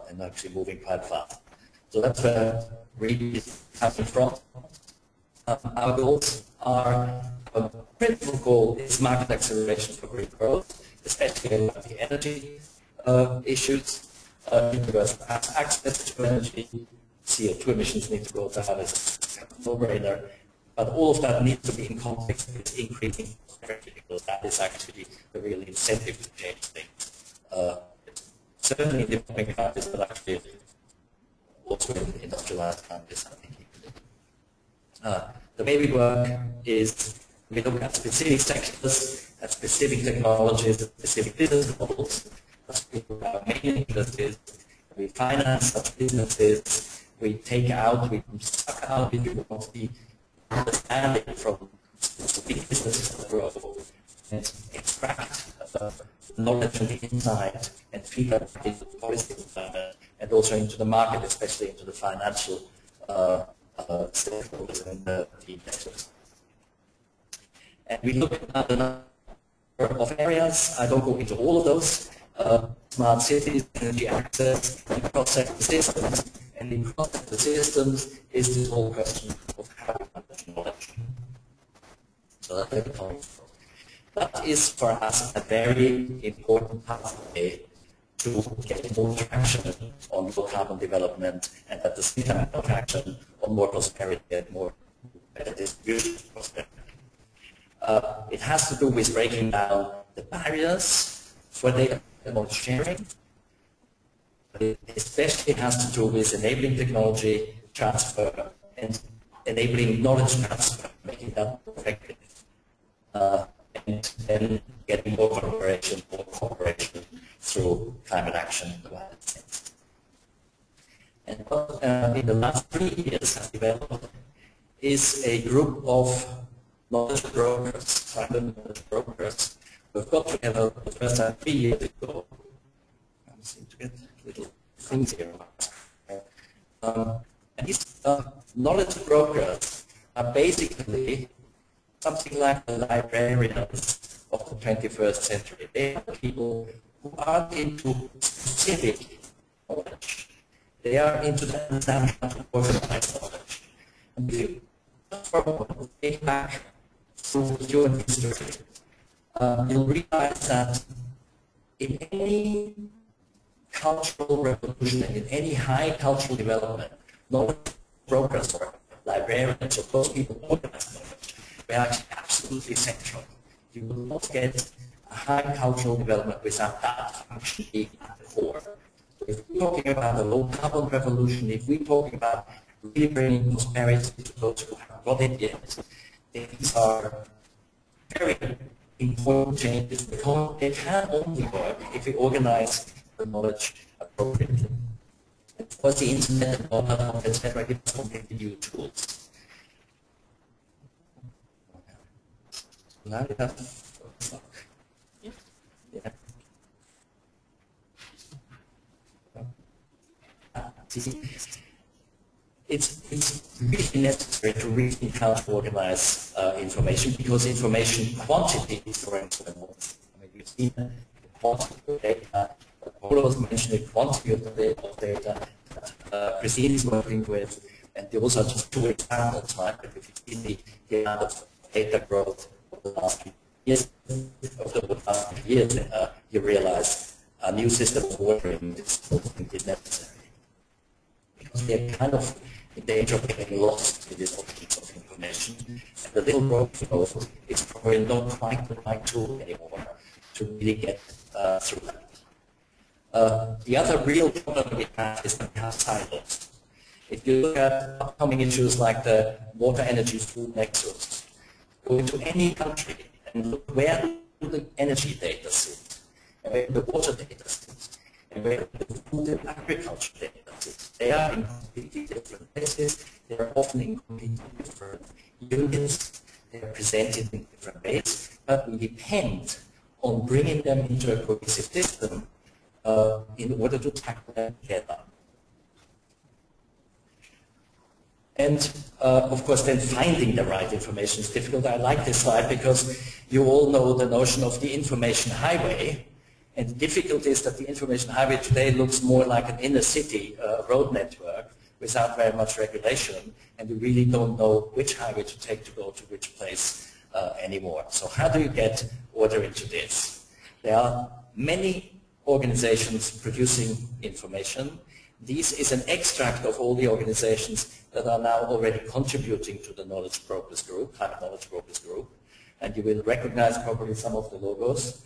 and actually moving quite fast. So that's where REAP is coming from. Our goals are, our principal goal is market acceleration for green growth, especially in the energy issues, universal access to energy, CO2 emissions need to go down as a no-brainer, but all of that needs to be in context with increasing prosperity, because that is actually the real incentive to change things. Certainly in developing countries, but actually also in industrialized countries, I think. The way we work is we look at specific sectors, at specific technologies, at specific business models. That's what our main interest is. We finance such businesses. We take out, we suck out, if you want, the understanding from specific businesses that grow and extract knowledge and insight and feed that into the policy environment and also into the market, especially into the financial stakeholders and the investors. And we look at the number of areas. I don't go into all of those. Smart cities, energy access, and cross-sector systems. And in cross-sector systems is this whole question of how we manage knowledge. So that's where we're coming from. That is for us a very important pathway to get more traction on low carbon development and at the same time more traction on more prosperity and more better distribution of prosperity. It has to do with breaking down the barriers for data knowledge sharing. It especially has to do with enabling technology transfer and enabling knowledge transfer, making that effective. And then getting more collaboration, more cooperation through climate action in the wider sense. And what in the last 3 years has developed is a group of knowledge brokers, climate knowledge brokers, We've got together the first time 3 years ago. I seem to get little things here. And these knowledge brokers are basically something like the librarians of the 21st century. They are people who aren't into specific knowledge. They are into the understanding how to organize knowledge. And if you take back through human history, you'll realize that in any cultural revolution, in any high cultural development, knowledge brokers or librarians or those people who organize knowledge were actually absolutely central. You will not get a high cultural development without that function being at the core. So if we're talking about a low carbon revolution, if we're talking about really bringing prosperity to those who have got it yet, these are very important changes because they can only work if we organize the knowledge appropriately. Of course, the internet and all that, etc., give us completely new tools. Now we have it's really necessary to really how to organize information because information quantity is growing so much. I mean, you've seen the quantity of data. Paolo was mentioning the quantity of data that Christine is working with, and those are just two examples, right? But if you've seen the amount of data growth over the last few years, you realize a new system of ordering is completely necessary. Because they're kind of in danger of getting lost in this ocean of information. And the little broker is probably not quite the right tool anymore to really get through that. The other real problem we have is that we have silos. If you look at upcoming issues like the water, energy, food nexus, go into any country and look where do the energy data sit, and where do the water data sit, and where do the food and agriculture data sit. They are in completely different places. They are often in completely different units. They are presented in different ways, but we depend on bringing them into a cohesive system in order to tackle them together. And of course then finding the right information is difficult. I like this slide because you all know the notion of the information highway, and the difficulty is that the information highway today looks more like an inner city road network without very much regulation, and you really don't know which highway to take to go to which place anymore. So how do you get order into this? There are many organizations producing information. This is an extract of all the organizations that are now already contributing to the Knowledge Brokers Group, Climate Knowledge Brokers Group, and you will recognize probably some of the logos.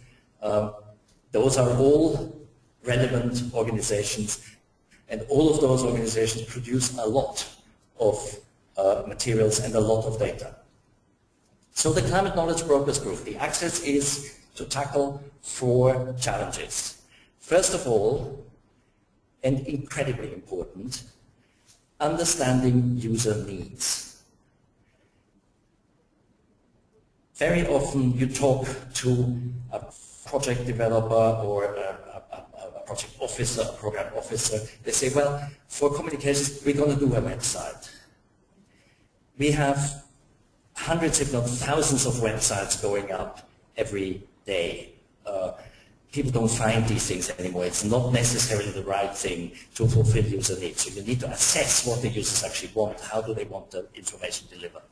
Those are all relevant organizations, and all of those organizations produce a lot of materials and a lot of data. So the Climate Knowledge Brokers Group, the access is to tackle 4 challenges. First of all, and incredibly important, understanding user needs. Very often you talk to a project developer or a project officer, a program officer, they say, well, for communications, we're going to do a website. We have hundreds, if not thousands of websites going up every day. People don't find these things anymore. It's not necessarily the right thing to fulfill user needs. So you need to assess what the users actually want. How do they want the information delivered?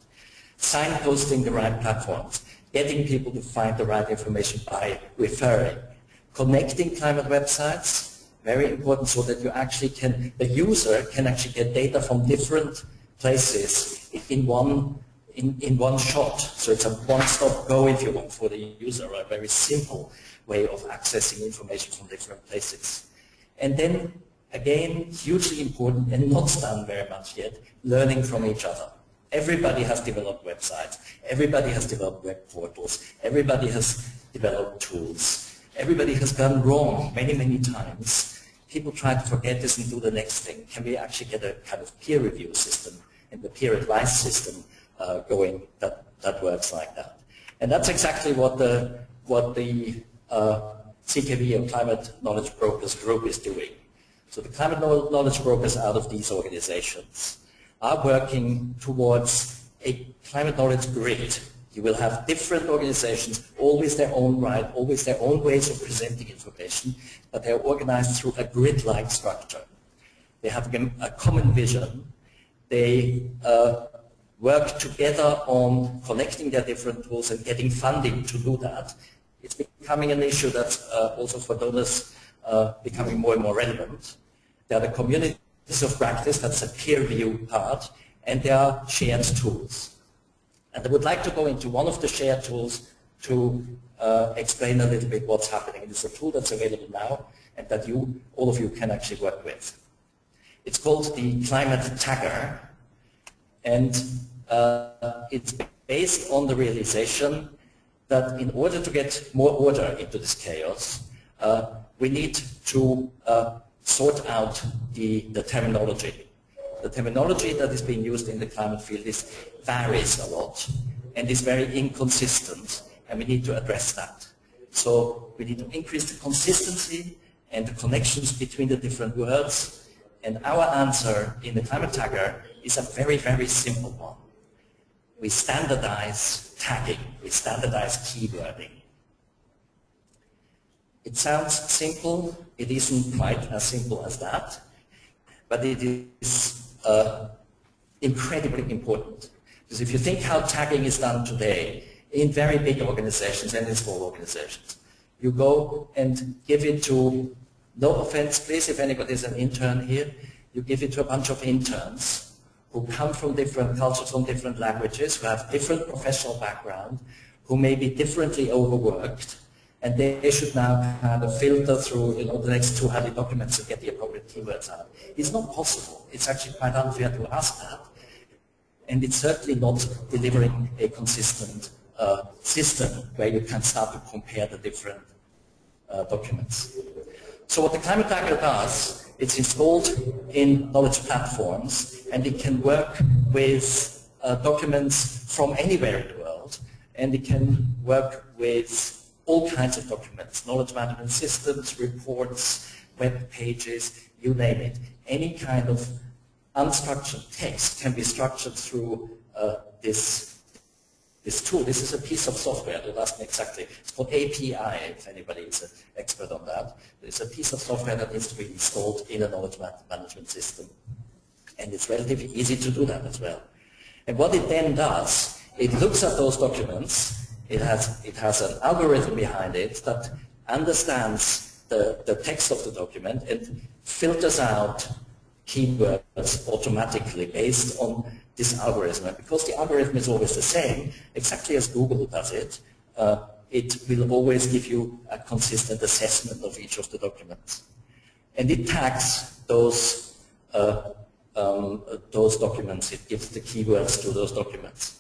Signposting the right platforms. Getting people to find the right information by referring. Connecting climate websites. Very important so that you actually can, the user can actually get data from different places in one shot. So it's a one-stop go, if you want, for the user, a very simple way of accessing information from different places. And then, again, hugely important and not done very much yet, learning from each other. Everybody has developed websites. Everybody has developed web portals. Everybody has developed tools. Everybody has gone wrong many, many times. People try to forget this and do the next thing. Can we actually get a kind of peer review system and the peer advice system going that works like that? And that's exactly what what the CKB or Climate Knowledge Brokers Group is doing. So the Climate Knowledge Brokers out of these organizations are working towards a climate knowledge grid. You will have different organizations, always their own right, always their own ways of presenting information, but they're organized through a grid-like structure. They have a common vision. They work together on connecting their different tools and getting funding to do that. It's becoming an issue that's also for donors becoming more and more relevant. There are the communities of practice, that's a peer review part, and there are shared tools. And I would like to go into one of the shared tools to explain a little bit what's happening. It's a tool that's available now and that all of you can actually work with. It's called the Climate Tagger, and it's based on the realization that in order to get more order into this chaos, we need to sort out the terminology. The terminology that is being used in the climate field varies a lot and is very inconsistent, and we need to address that. So we need to increase the consistency and the connections between the different words, and our answer in the Climate Tagger is a very, very simple one. We standardize tagging, we standardize keywording. It sounds simple, it isn't quite as simple as that, but it is incredibly important. Because if you think how tagging is done today in very big organizations and in small organizations, you go and give it to, no offense please if anybody is an intern here, you give it to a bunch of interns who come from different cultures, from different languages, who have different professional background, who may be differently overworked, and they should now kind of filter through the next 200 documents to get the appropriate keywords out. It's not possible. It's actually quite unfair to ask that. And it's certainly not delivering a consistent system where you can start to compare the different documents. So what the Climate Tagger does, it's installed in knowledge platforms, and it can work with documents from anywhere in the world, and it can work with all kinds of documents, knowledge management systems, reports, web pages, you name it. Any kind of unstructured text can be structured through this tool. This is a piece of software that does exactly. It's called API, if anybody is an expert on that. It's a piece of software that needs to be installed in a knowledge management system. And it's relatively easy to do that as well. And what it then does, it looks at those documents. It has an algorithm behind it that understands the text of the document and filters out keywords automatically based on this algorithm. And because the algorithm is always the same, exactly as Google does it, it will always give you a consistent assessment of each of the documents. And it tags those documents. It gives the keywords to those documents.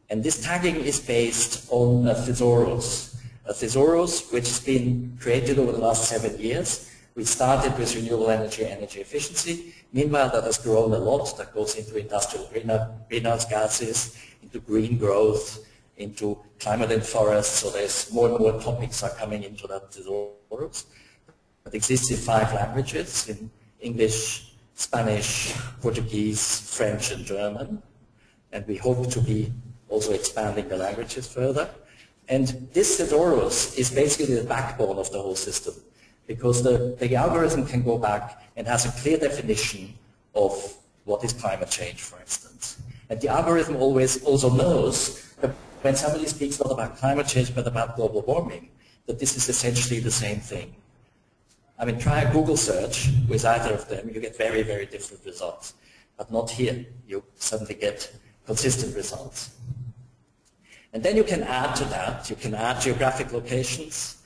And this tagging is based on a thesaurus. A thesaurus which has been created over the last 7 years. We started with renewable energy, energy efficiency. Meanwhile, that has grown a lot. That goes into industrial greenhouse gases, into green growth, into climate and forests. So there's more and more topics are coming into that thesaurus. It exists in 5 languages, in English, Spanish, Portuguese, French, and German. And we hope to be also expanding the languages further. And this thesaurus is basically the backbone of the whole system, because the algorithm can go back and has a clear definition of what is climate change, for instance. And the algorithm always also knows that when somebody speaks not about climate change but about global warming, that this is essentially the same thing. I mean, try a Google search with either of them, you get very, very different results. But not here. You suddenly get consistent results. And then you can add to that, you can add geographic locations,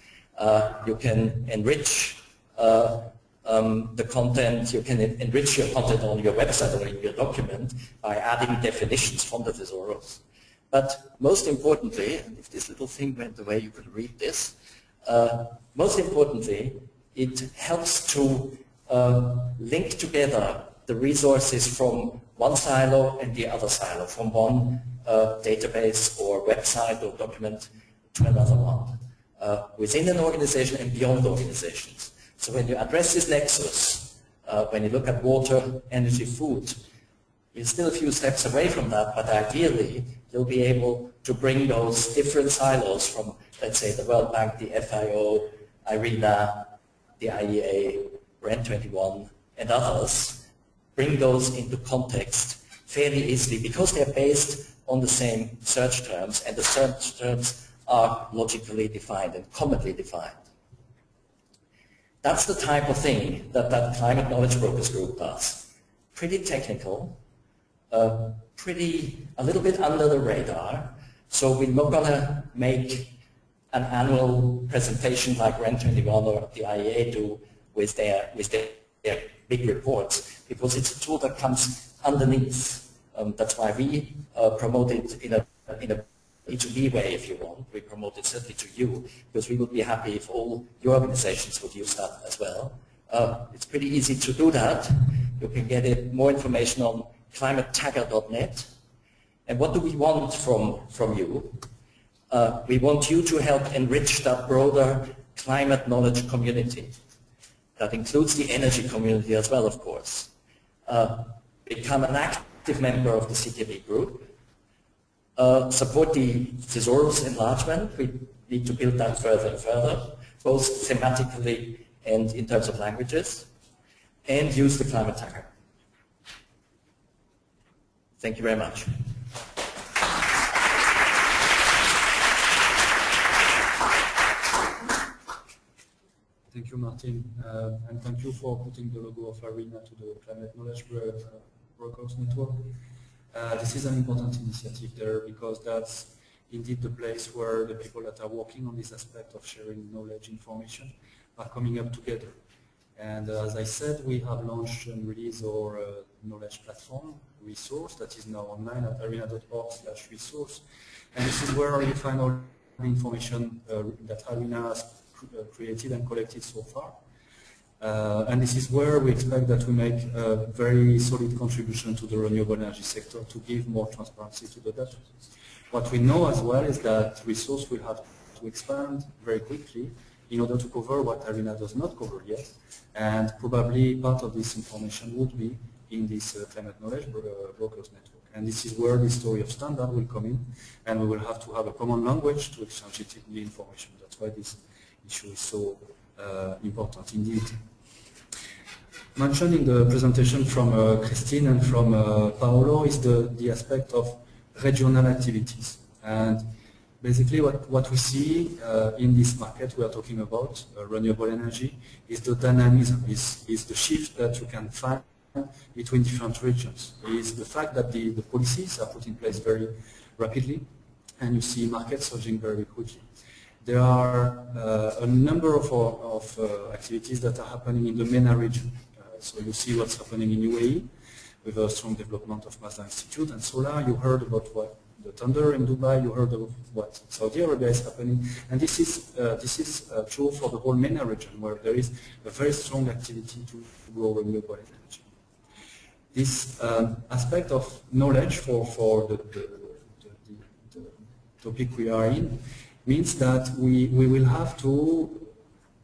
you can enrich the content, you can enrich your content on your website or in your document by adding definitions from the thesaurus. But most importantly, and if this little thing went away you could read this, most importantly, it helps to link together the resources from one silo and the other silo, from one database or website or document to another one. within an organization and beyond organizations. So when you address this nexus, when you look at water, energy, food, you're still a few steps away from that, but ideally you'll be able to bring those different silos from, let's say, the World Bank, the FIO, IRENA, the IEA, REN21, and others, bring those into context fairly easily because they're based on the same search terms, and the search terms are logically defined and commonly defined. That's the type of thing that that Climate Knowledge Brokers group does. Pretty technical, a little bit under the radar, so we're not going to make an annual presentation like REN21 or the IEA do with their big reports, because it's a tool that comes underneath. That's why we promote it in a B2B way, if you want. We promote it certainly to you, because we would be happy if all your organizations would use that as well. It's pretty easy to do that. You can get more information on climatetagger.net. And what do we want from you? We want you to help enrich that broader climate knowledge community. That includes the energy community as well, of course. Become an active member of the CTB group. Support the thesaurus enlargement. We need to build that further and further, both thematically and in terms of languages. And use the climate tagger. Thank you very much. Thank you, Martin, and thank you for putting the logo of ARENA to the Climate Knowledge Brokers Network. This is an important initiative there because that's indeed the place where the people that are working on this aspect of sharing knowledge, information, are coming up together. And as I said, we have launched and released our knowledge platform resource that is now online at arena.org/resource. And this is where you find all the information that ARENA has created and collected so far. And this is where we expect that we make a very solid contribution to the renewable energy sector to give more transparency to the data. What we know as well is that resource will have to expand very quickly in order to cover what ARENA does not cover yet, and probably part of this information would be in this Climate Knowledge Brokers Network. And this is where the story of standard will come in, and we will have to have a common language to exchange the information. That's why this issue is so important indeed. Mentioned in the presentation from Christine and from Paolo is the aspect of regional activities. And basically what we see in this market we are talking about, renewable energy, is the dynamism, is the shift that you can find between different regions, is the fact that the policies are put in place very rapidly, and you see markets surging very quickly. There are a number of activities that are happening in the MENA region. So you see what's happening in UAE with a strong development of Masdar Institute and solar. You heard about what the thunder in Dubai. You heard of what Saudi Arabia is happening, and this is true for the whole MENA region, where there is a very strong activity to grow renewable energy. This aspect of knowledge for the topic we are in means that we will have to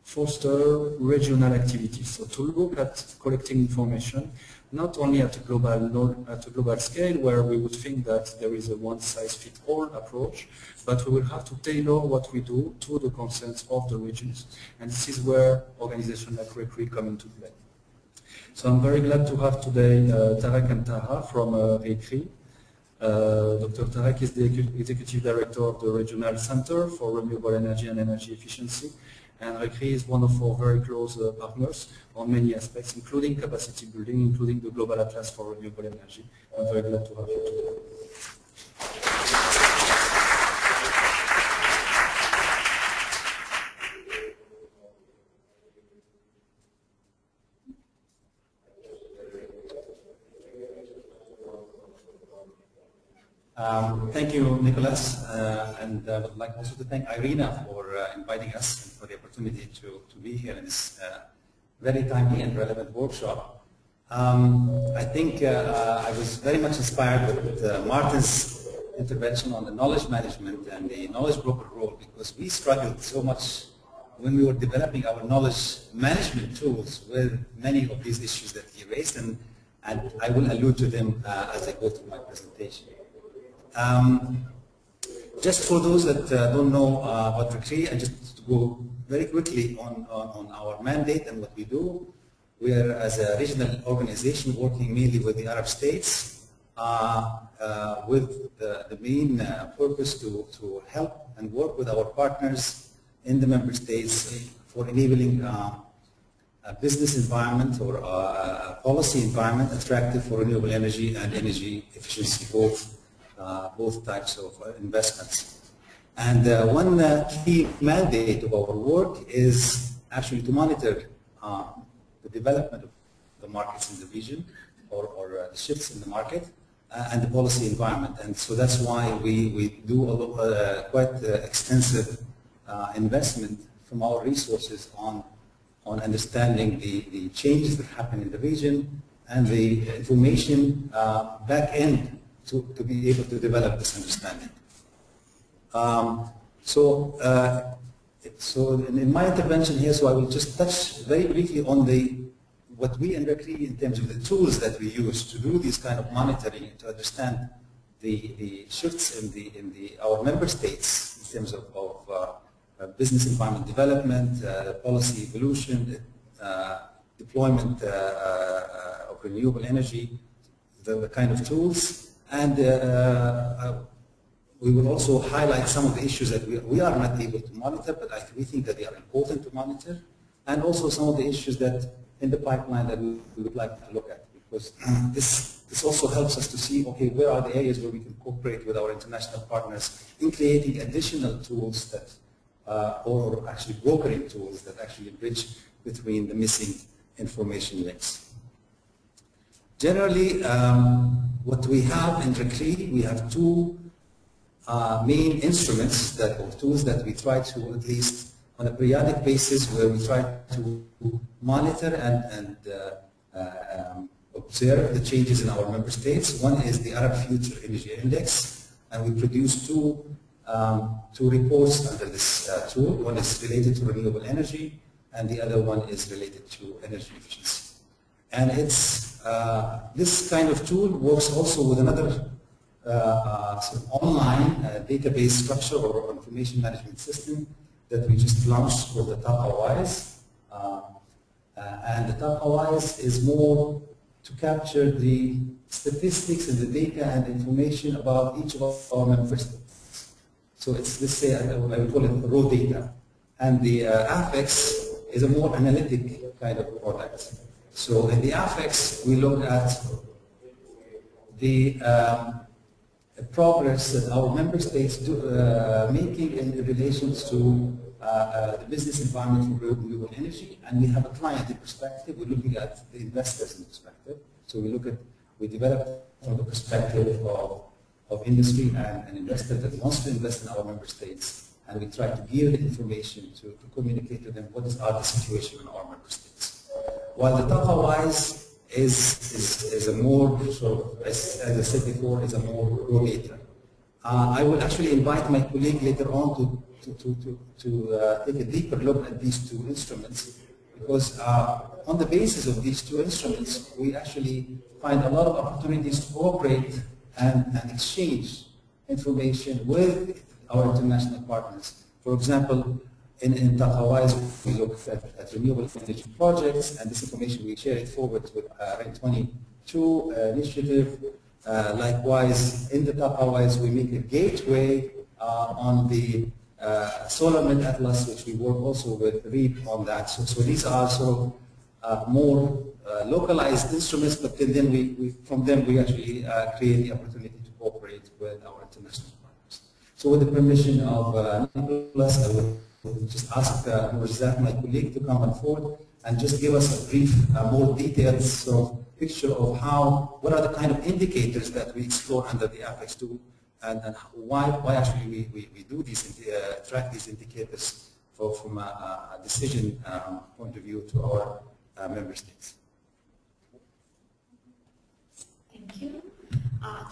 foster regional activities. So to look at collecting information, not only at a global scale where we would think that there is a one-size-fits-all approach, but we will have to tailor what we do to the concerns of the regions. And this is where organizations like RECRE come into play. So I'm very glad to have today Tarek and Taha from RECRE. Dr. Tarek is the Executive Director of the Regional Center for Renewable Energy and Energy Efficiency, and RECRE is one of our very close partners on many aspects, including capacity building, including the Global Atlas for Renewable Energy. I'm very glad to have you today. Thank you, Nicholas, and I would like also to thank ARENA for inviting us and for the opportunity to be here in this very timely and relevant workshop. I think I was very much inspired with Martin's intervention on the knowledge management and the knowledge broker role, because we struggled so much when we were developing our knowledge management tools with many of these issues that he raised, and I will allude to them as I go through my presentation. Just for those that don't know about RECRE, and just to go very quickly on our mandate and what we do, we are, as a regional organization, working mainly with the Arab states with the main purpose to help and work with our partners in the member states for enabling a business environment or a policy environment attractive for renewable energy and energy efficiency, both types of investments. And one key mandate of our work is actually to monitor the development of the markets in the region or the shifts in the market and the policy environment. And so that's why we do quite extensive investment from our resources on understanding the changes that happen in the region and the information back end to be able to develop this understanding. So in my intervention here, so I will just touch very briefly on what we in RECRE in terms of the tools that we use to do this kind of monitoring and to understand the shifts in our member states in terms of business environment development, policy evolution, deployment of renewable energy, the kind of tools, and we will also highlight some of the issues that we are not able to monitor, but we think that they are important to monitor, and also some of the issues that in the pipeline that we would like to look at, because this also helps us to see, okay, where are the areas where we can cooperate with our international partners in creating additional tools that, or actually brokering tools that actually bridge between the missing information links. Generally, what we have in RECRE, we have two main instruments or tools that we try to, at least on a periodic basis, where we try to monitor and observe the changes in our member states. One is the Arab Future Energy Index, and we produce two reports under this tool. One is related to renewable energy, and the other one is related to energy efficiency. And it's this kind of tool works also with another sort of online database structure or information management system that we just launched called the TAPAWISE. And the TAPAWISE is more to capture the statistics and the data and information about each of our member states. So it's, let's say, I would call it raw data. And the AFEX is a more analytic kind of product. So in the AFEX, we look at the progress that our member states do making in relation to the business environment for renewable energy, and we have a client in perspective. We're looking at the investors in perspective. So we develop from the perspective of industry and an investor that wants to invest in our member states, and we try to give the information to communicate to them what is the situation in our member states. While the TAPAWISE is a more sort of, as I said before, is a more raw data. I will actually invite my colleague later on to take a deeper look at these two instruments, because on the basis of these two instruments, we actually find a lot of opportunities to cooperate and exchange information with our international partners. For example, in TAPAWISE, we look at renewable energy projects, and this information we share it forward with REN 22 initiative. Likewise, in the TAPAWISE, we make a gateway on the Solar Mid Atlas, which we work also with REAP on that. So these are sort of more localized instruments, but then from them we actually create the opportunity to cooperate with our international partners. So with the permission of Nicholas, I will just ask Murzat, my colleague, to come on forward and just give us a brief, more detailed sort of picture of what are the kind of indicators that we explore under the AFEX tool, and why actually we do these, track these indicators from a decision point of view to our member states. Thank you.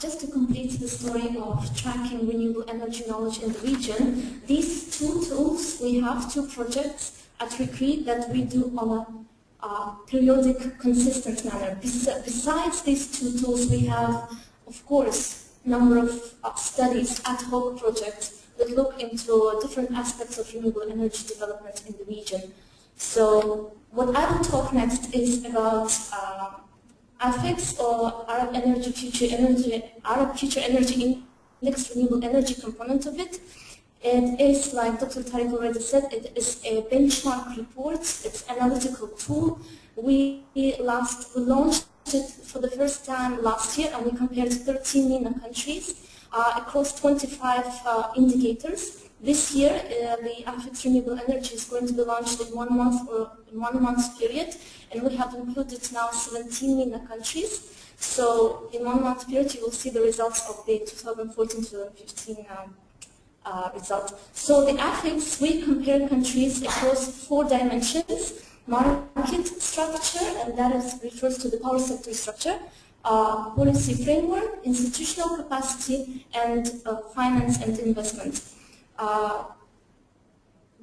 Just to complete the story of tracking renewable energy knowledge in the region, these two tools, we have two projects at Recruit that we do on a periodic, consistent manner. Besides these two tools, we have, of course, a number of studies, ad hoc projects that look into different aspects of renewable energy development in the region. So what I will talk next is about AFEX, or Arab Future Energy Index renewable energy component of it. It is, like Dr. Tariq already said, it is a benchmark report. It's an analytical tool. We launched it for the first time last year, and we compared 13 MENA countries across 25 indicators. This year, the AFEX renewable energy is going to be launched in 1 month or in 1 month period, and we have included now 17 MENA countries. So in 1 month period, you will see the results of the 2014-2015 result. So the AFEX, we compare countries across 4 dimensions: market structure, and that refers to the power sector structure, policy framework, institutional capacity, and finance and investment.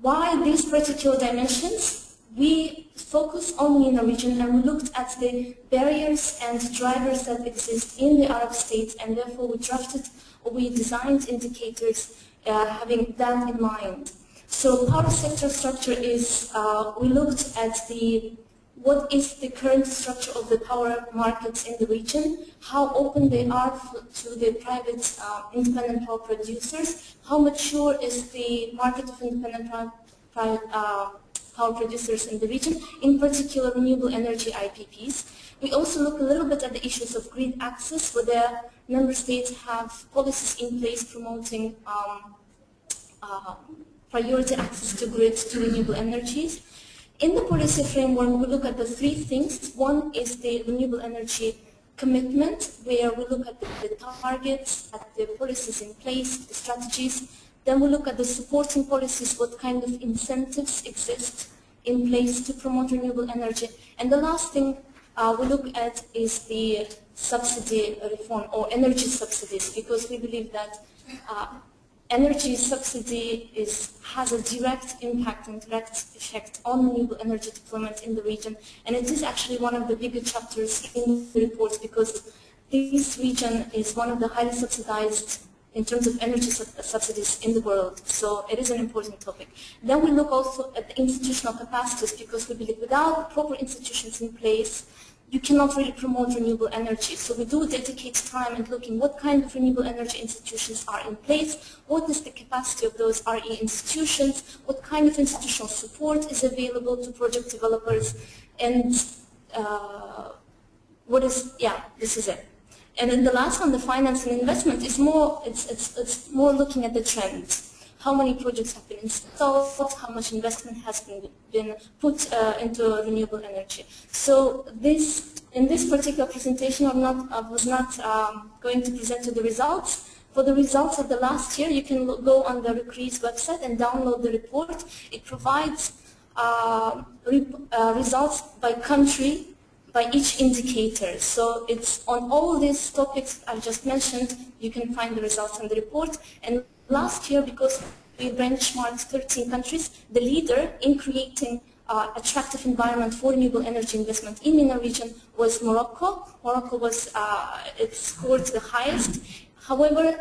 Why these particular dimensions? We focus only in the region, and we looked at the barriers and drivers that exist in the Arab states, and therefore we designed indicators having that in mind. So power sector structure is, we looked at what is the current structure of the power markets in the region, how open they are to the private independent power producers, how mature is the market of independent power producers in the region, in particular renewable energy IPPs. We also look a little bit at the issues of grid access, whether member states have policies in place promoting priority access to grids to renewable energies. In the policy framework, we look at the 3 things. One is the renewable energy commitment, where we look at the targets, at the policies in place, the strategies. Then we look at the supporting policies, what kind of incentives exist in place to promote renewable energy. And the last thing we look at is the subsidy reform, or energy subsidies, because we believe that energy subsidy has a direct impact and direct effect on renewable energy deployment in the region, and it is actually one of the bigger chapters in the report, because this region is one of the highly subsidized in terms of energy subsidies in the world, so it is an important topic. Then we look also at the institutional capacities, because we believe without proper institutions in place, you cannot really promote renewable energy. So we do dedicate time in looking what kind of renewable energy institutions are in place, what is the capacity of those RE institutions, what kind of institutional support is available to project developers, and this is it. And then the last one, the finance and investment, is more, it's more looking at the trends. How many projects have been installed, how much investment has been put into renewable energy. So in this particular presentation, I was not going to present you the results. For the results of the last year, you can go on the RECRE's website and download the report. It provides results by country, by each indicator. So it's on all these topics I just mentioned, you can find the results in the report. And last year, because we benchmarked 13 countries, the leader in creating attractive environment for renewable energy investment in MENA region was Morocco. Morocco was, it scored the highest. However,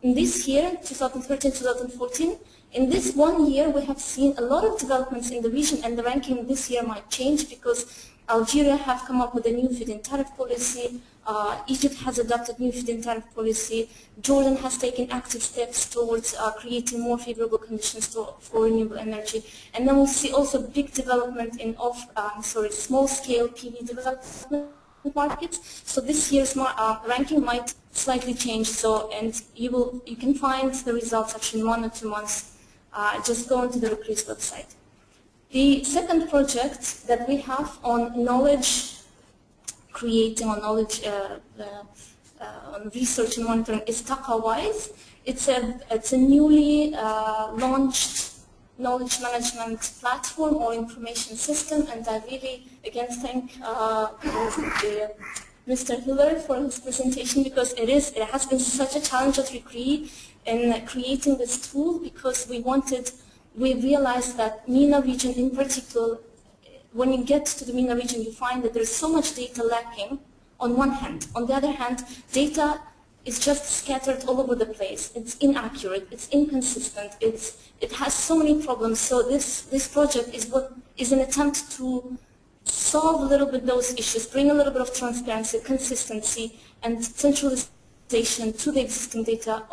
in this year, 2013-2014, in this 1 year, we have seen a lot of developments in the region, and the ranking this year might change because Algeria have come up with a new feed-in tariff policy, Egypt has adopted new feed-in tariff policy, Jordan has taken active steps towards creating more favorable conditions for renewable energy, and then we'll see also big development in small-scale PV development markets. So this year's ranking might slightly change. So, and you can find the results actually in 1 or 2 months. Just go onto the RECRE's website. The second project that we have on knowledge creating, on knowledge on research and monitoring is TaqaWise. It's a newly launched knowledge management platform or information system, and I really again thank the Mr. Hiller for his presentation, because it has been such a challenge at RICRE in creating this tool, because we realized that MENA region in particular, when you get to the MENA region, you find that there's so much data lacking on one hand. On the other hand, data is just scattered all over the place. It's inaccurate, it's inconsistent, it has so many problems. So this project is an attempt to solve a little bit those issues, bring a little bit of transparency, consistency, and centralization to the existing data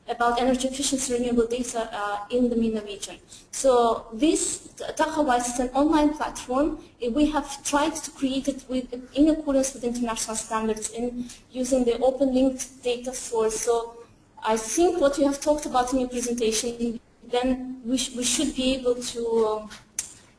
about energy efficiency renewable data in the MENA region. So this Takhawais is an online platform. We have tried to create it in accordance with international standards in using the open linked data source. So I think what you have talked about in your presentation, then we should be able to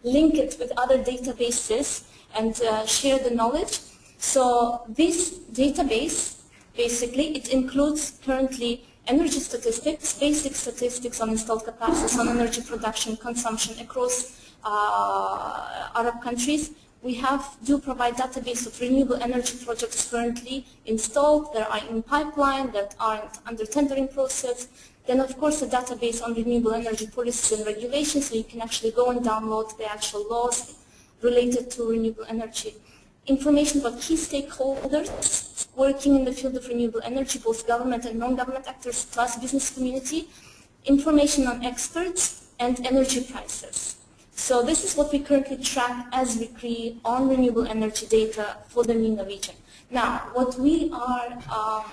link it with other databases and share the knowledge. So this database, basically, it includes currently energy statistics, basic statistics on installed capacities, on energy production, consumption across Arab countries. We do provide database of renewable energy projects currently installed, that are in pipeline, that are under tendering process. Then, of course, a database on renewable energy policies and regulations, so you can actually go and download the actual laws related to renewable energy. Information about key stakeholders working in the field of renewable energy, both government and non-government actors, plus business community. Information on experts and energy prices. So this is what we currently track as RICRE on renewable energy data for the MENA region. Now, what we are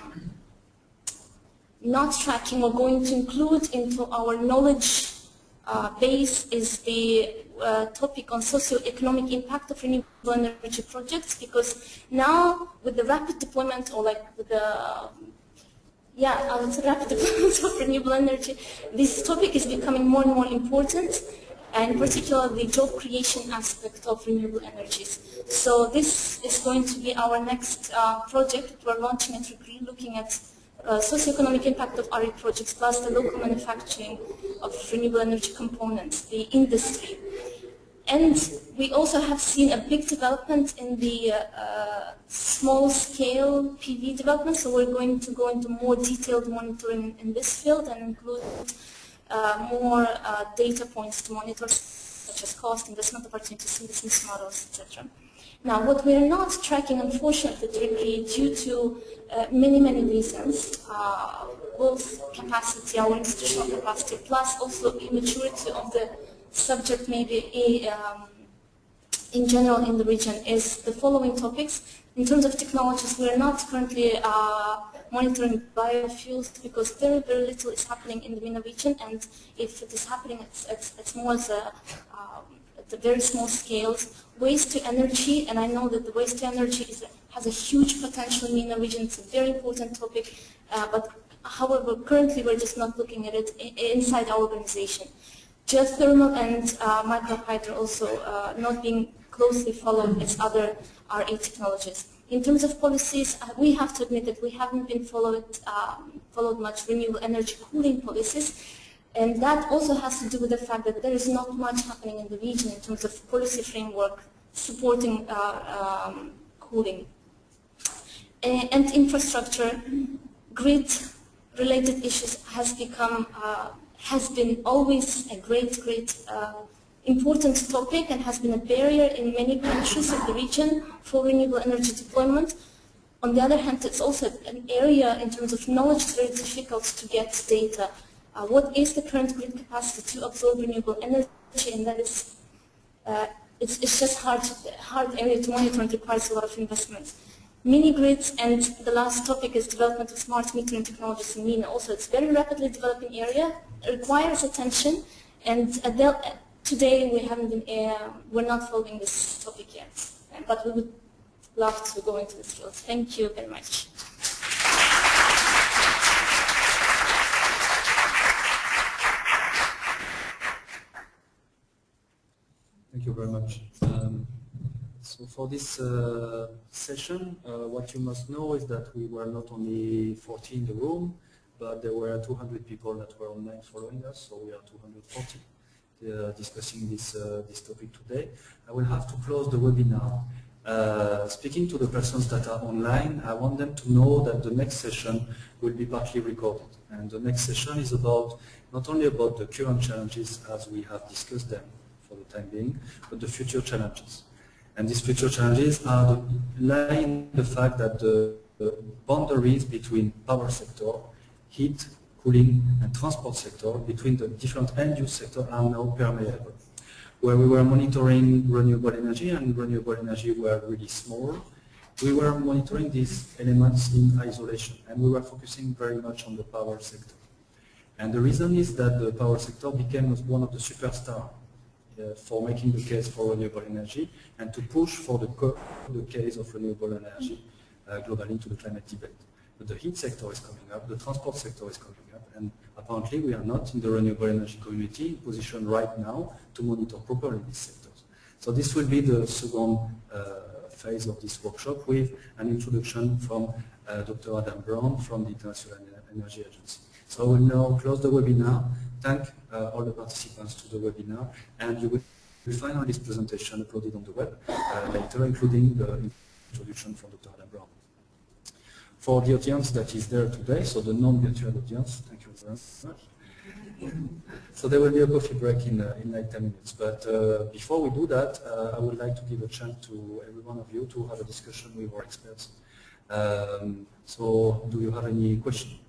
not tracking or going to include into our knowledge base is the topic on socio-economic impact of renewable energy projects, because now with the rapid deployment, or like with the rapid deployment of renewable energy, this topic is becoming more and more important, and particularly the job creation aspect of renewable energies. So this is going to be our next project that we're launching at RICRE, looking at socio-economic impact of RE projects, plus the local manufacturing of renewable energy components, the industry. And we also have seen a big development in the small-scale PV development, so we're going to go into more detailed monitoring in this field and include more data points to monitor, such as cost, investment opportunities, business models, etc. Now, what we are not tracking, unfortunately, due to many reasons, both capacity, our institutional capacity, plus also immaturity of the subject, maybe in general in the region, is the following topics. In terms of technologies, we are not currently monitoring biofuels, because very little is happening in the MENA region, and if it is happening, it's more as at the very small scales. Waste to energy, and I know that the waste to energy has a huge potential in the MENA region. It's a very important topic, but however, currently we're just not looking at it inside our organization. Geothermal and microhydro also not being closely followed as other RE technologies. In terms of policies, we have to admit that we haven't been followed much renewable energy cooling policies, and that also has to do with the fact that there is not much happening in the region in terms of policy framework supporting cooling. And infrastructure, grid-related issues has been always a great important topic, and has been a barrier in many countries of the region for renewable energy deployment. On the other hand, it's also an area in terms of knowledge it's very difficult to get data. What is the current grid capacity to absorb renewable energy, and that is, it's just hard area to monitor and requires a lot of investment. Mini grids, and the last topic is development of smart metering technologies in MENA. Also, it's a very rapidly developing area, it requires attention, and today we're not following this topic yet, but we would love to go into this field. Thank you very much. Thank you very much. So for this session, what you must know is that we were not only 40 in the room, but there were 200 people that were online following us, so we are 240 discussing this topic today. I will have to close the webinar speaking to the persons that are online, I want them to know that the next session will be partly recorded. And the next session is about not only about the current challenges as we have discussed them for the time being, but the future challenges. And these future challenges lie in the fact that the boundaries between power sector, heat, cooling, and transport sector, between the different end-use sectors are now permeable. Where we were monitoring renewable energy, and renewable energy were really small, we were monitoring these elements in isolation, and we were focusing very much on the power sector. And the reason is that the power sector became one of the superstars for making the case for renewable energy and to push for the case of renewable energy globally into the climate debate. But the heat sector is coming up, the transport sector is coming up, and apparently we are not in the renewable energy community in position right now to monitor properly these sectors. So this will be the second phase of this workshop with an introduction from Dr. Adam Brown from the International Energy Agency. So I will now close the webinar, thank all the participants to the webinar, and you will find all this presentation uploaded on the web later, including the introduction from Dr. Adam Brown. For the audience that is there today, so the non-virtual audience, thank you very much. So there will be a coffee break in like 10 minutes. But before we do that, I would like to give a chance to every one of you to have a discussion with our experts. So do you have any questions?